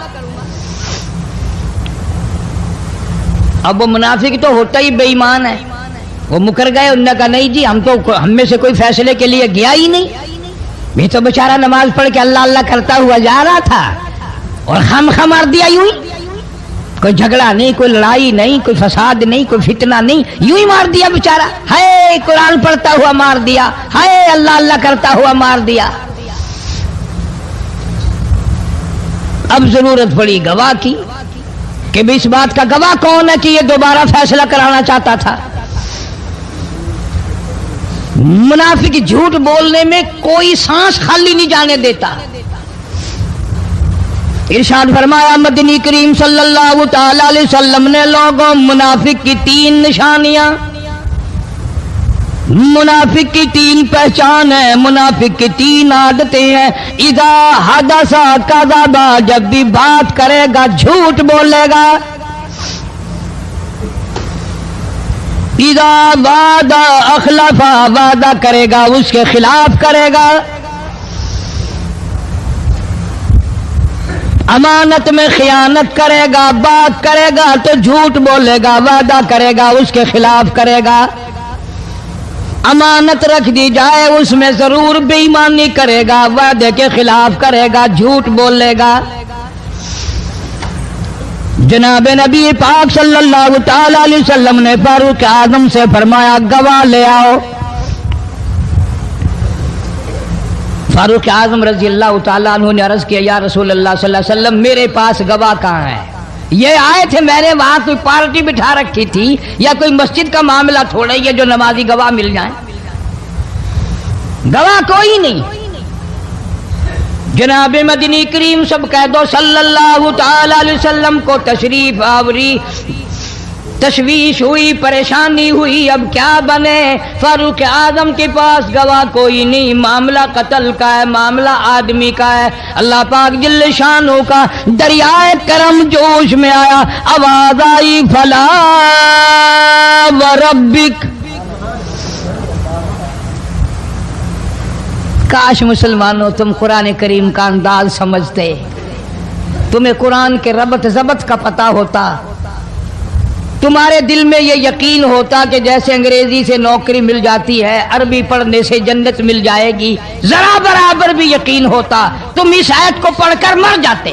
اب وہ منافق تو ہوتا ہی بے ایمان ہے، وہ مکر گئے۔ انہوں نے کہا نہیں جی ہم میں سے کوئی فیصلے کے لیے گیا ہی نہیں، یہ تو بیچارہ نماز پڑھ کے اللہ اللہ کرتا ہوا جا رہا تھا اور خام خواہ مار دیا یوں ہی، کوئی جھگڑا نہیں، کوئی لڑائی نہیں، کوئی فساد نہیں، کوئی فتنہ نہیں، یوں ہی مار دیا بیچارہ، ہائے قرآن پڑھتا ہوا مار دیا، ہائے اللہ اللہ کرتا ہوا مار دیا۔ اب ضرورت پڑی گواہ کی کہ اس بات کا گواہ کون ہے کہ یہ دوبارہ فیصلہ کرانا چاہتا تھا۔ منافق جھوٹ بولنے میں کوئی سانس خالی نہیں جانے دیتا۔ ارشاد فرمایا مدنی کریم صلی اللہ تعالی علیہ وسلم نے لوگوں منافق کی 3 نشانیاں، منافق کی 3 پہچان ہے، منافق کی 3 عادتیں ہیں۔ اذا حدث کذب، جب بھی بات کرے گا جھوٹ بولے گا۔ اذا وعد اخلف، وعدہ کرے گا اس کے خلاف کرے گا۔ امانت میں خیانت کرے گا، بات کرے گا تو جھوٹ بولے گا، وعدہ کرے گا اس کے خلاف کرے گا۔ امانت رکھ دی جائے اس میں ضرور بے ایمانی کرے گا، وعدے کے خلاف کرے گا، جھوٹ بولے گا۔ جناب نبی پاک صلی اللہ تعالی علیہ وسلم نے فاروق اعظم سے فرمایا گواہ لے آؤ۔ فاروق اعظم رضی اللہ تعالیٰ عنہ نے عرض کیا یا رسول اللہ صلی اللہ علیہ وسلم میرے پاس گواہ کہاں ہے؟ یہ آئے تھے، میں نے وہاں کوئی پارٹی بٹھا رکھی تھی یا کوئی مسجد کا معاملہ تھوڑا ہی ہے جو نمازی گواہ مل جائیں؟ گواہ کوئی نہیں۔ جناب مدنی کریم سب کہہ دو صلی اللہ تعالی علیہ وسلم کو تشریف آوری، تشویش ہوئی، پریشانی ہوئی، اب کیا بنے؟ فاروق اعظم کے پاس گواہ کوئی نہیں، معاملہ قتل کا ہے، معاملہ آدمی کا ہے۔ اللہ پاک جل شانہ کا دریائے کرم جوش میں آیا، آواز آئی فلا وربک۔ کاش مسلمانوں تم قرآن کریم کا انداز سمجھتے، تمہیں قرآن کے ربط ضبط کا پتہ ہوتا، تمہارے دل میں یہ یقین ہوتا کہ جیسے انگریزی سے نوکری مل جاتی ہے، عربی پڑھنے سے جنت مل جائے گی، ذرا برابر بھی یقین ہوتا تم اس آیت کو پڑھ کر مر جاتے۔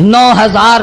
9000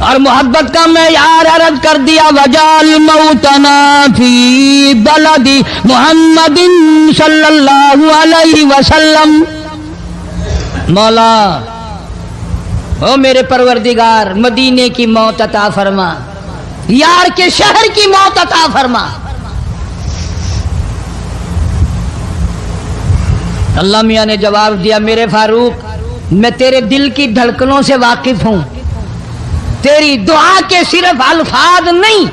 اور محبت کا معیار عرض کر دیا وجعل موتنا فی بلد محمد صلی اللہ علیہ وسلم. مولا او میرے پروردگار مدینے کی موت عطا فرما، یار کے شہر کی موت عطا فرما. اللہ میاں نے جواب دیا میرے فاروق میں تیرے دل کی دھڑکنوں سے واقف ہوں، تیری دعا کے صرف الفاظ نہیں،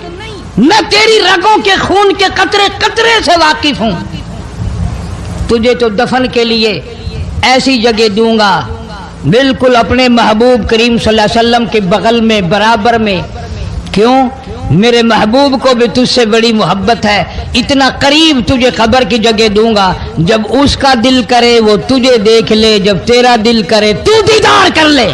میں تیری رگوں کے خون کے قطرے قطرے سے واقف ہوں. تجھے تو دفن کے لیے ایسی جگہ دوں گا بالکل اپنے محبوب کریم صلی اللہ علیہ وسلم کے بغل میں برابر میں. کیوں؟ میرے محبوب کو بھی تجھ سے بڑی محبت ہے، اتنا قریب تجھے قبر کی جگہ دوں گا. جب اس کا دل کرے وہ تجھے دیکھ لے، جب تیرا دل کرے تو دیدار کر لے.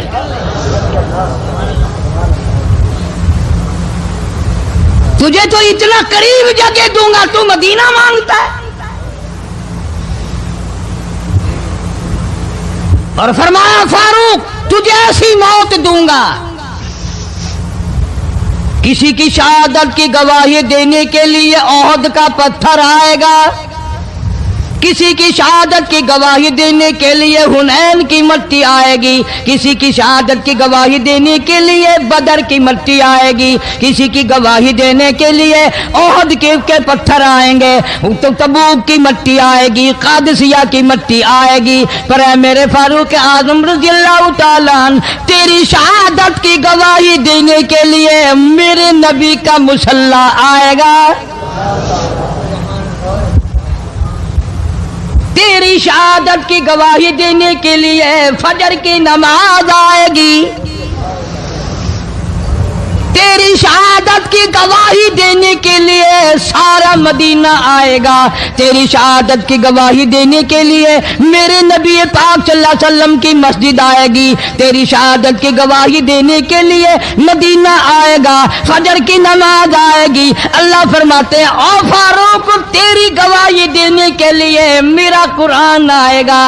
تجھے تو اتنا قریب جگہ دوں گا، تو مدینہ مانگتا ہے. اور فرمایا فاروق تجھے ایسی موت دوں گا، کسی کی شہادت کی گواہی دینے کے لیے احد کا پتھر آئے گا، کسی کی شہادت کی گواہی دینے کے لیے حنین کی مٹی آئے گی، کسی کی شہادت کی گواہی دینے کے لیے بدر کی مٹی آئے گی، کسی کی گواہی دینے کے لیے احد کے پتھر آئیں گے، تو تبوک کی مٹی آئے گی، قادسیہ کی مٹی آئے گی. پر اے میرے فاروق اعظم رضی اللہ تعالیٰ عنہ تیری شہادت کی گواہی دینے کے لیے میرے نبی کا مصلی آئے گا، تیری شہادت کی گواہی دینے کے لیے فجر کی نماز آئے گی، تیری شہادت کی گواہی دینے کے لیے سارا مدینہ آئے گا، تیری شہادت کی گواہی دینے کے لیے میرے نبی پاک صلی اللہ علیہ وسلم کی مسجد آئے گی، تیری شہادت کی گواہی دینے کے لیے مدینہ آئے گا، فجر کی نماز آئے گی. اللہ فرماتے ہیں او فاروق تیری گواہی دینے کے لیے میرا قرآن آئے گا.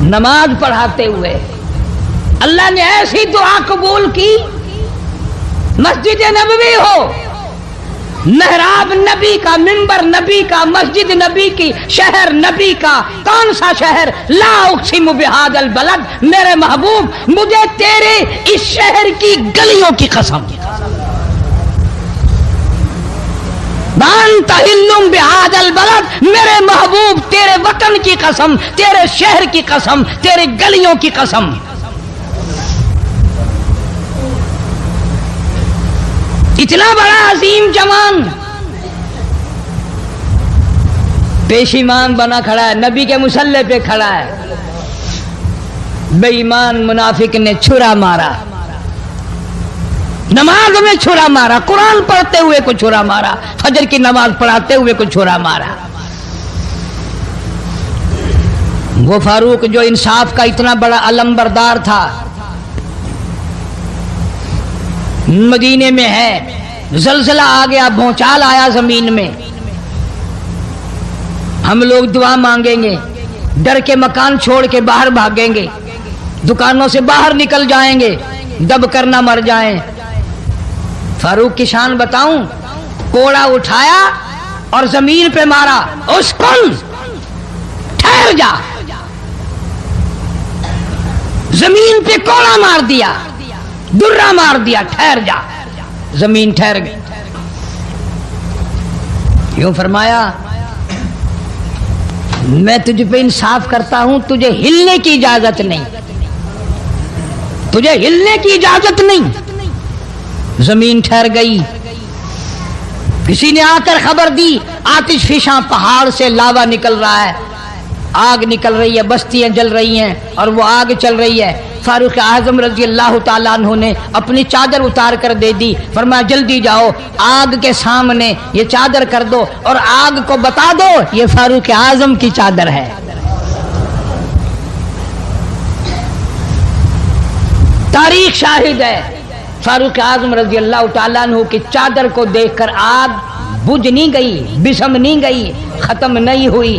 نماز پڑھاتے ہوئے اللہ نے ایسی دعا قبول کی، مسجد نبوی ہو، محراب نبی کا، منبر نبی کا، مسجد نبی کی، شہر نبی کا. کون سا شہر؟ لا اقسم بہذا البلد، میرے محبوب مجھے تیرے اس شہر کی گلیوں کی قسم، بانت ہلم بہذا البلد، میرے محبوب تیرے وطن کی قسم، تیرے شہر کی قسم، تیرے گلیوں کی قسم. اتنا بڑا عظیم جوان پیشیمان بنا کھڑا ہے، نبی کے مصلی پہ کھڑا ہے، بے ایمان منافق نے چھرا مارا، نماز میں چھرا مارا، قرآن پڑھتے ہوئے کو چھرا مارا، فجر کی نماز پڑھاتے ہوئے کو چھرا مارا. وہ فاروق جو انصاف کا اتنا بڑا علم بردار تھا مدینے میں ہے، زلزلہ آ گیا، بھونچال آیا زمین میں، ہم لوگ دعا مانگیں گے، ڈر کے مکان چھوڑ کے باہر بھاگیں گے، دکانوں سے باہر نکل جائیں گے، دب کر نہ مر جائیں. فاروق کی شان بتاؤں، کوڑا اٹھایا اور زمین پہ مارا، اسکن ٹھہر جا، زمین پہ کوڑا مار دیا، درہ مار دیا، ٹھہر جا، زمین ٹھہر گئی. یوں فرمایا میں تجھ پہ انصاف کرتا ہوں، تجھے ہلنے کی اجازت نہیں، تجھے ہلنے کی اجازت نہیں. زمین ٹھہر گئی. کسی نے آ کر خبر دی آتش فشاں پہاڑ سے لاوا نکل رہا ہے، آگ نکل رہی ہے، بستیاں جل رہی ہیں اور وہ آگ چل رہی ہے. فاروق اعظم رضی اللہ تعالیٰ عنہ نے اپنی چادر اتار کر دے دی، فرمایا جلدی جاؤ آگ کے سامنے یہ چادر کر دو اور آگ کو بتا دو یہ فاروق اعظم کی چادر ہے. تاریخ شاہد ہے، فاروق اعظم رضی اللہ تعالیٰ عنہ کی چادر کو دیکھ کر آگ بجھ نہیں گئی، بسم نہیں گئی، ختم نہیں ہوئی.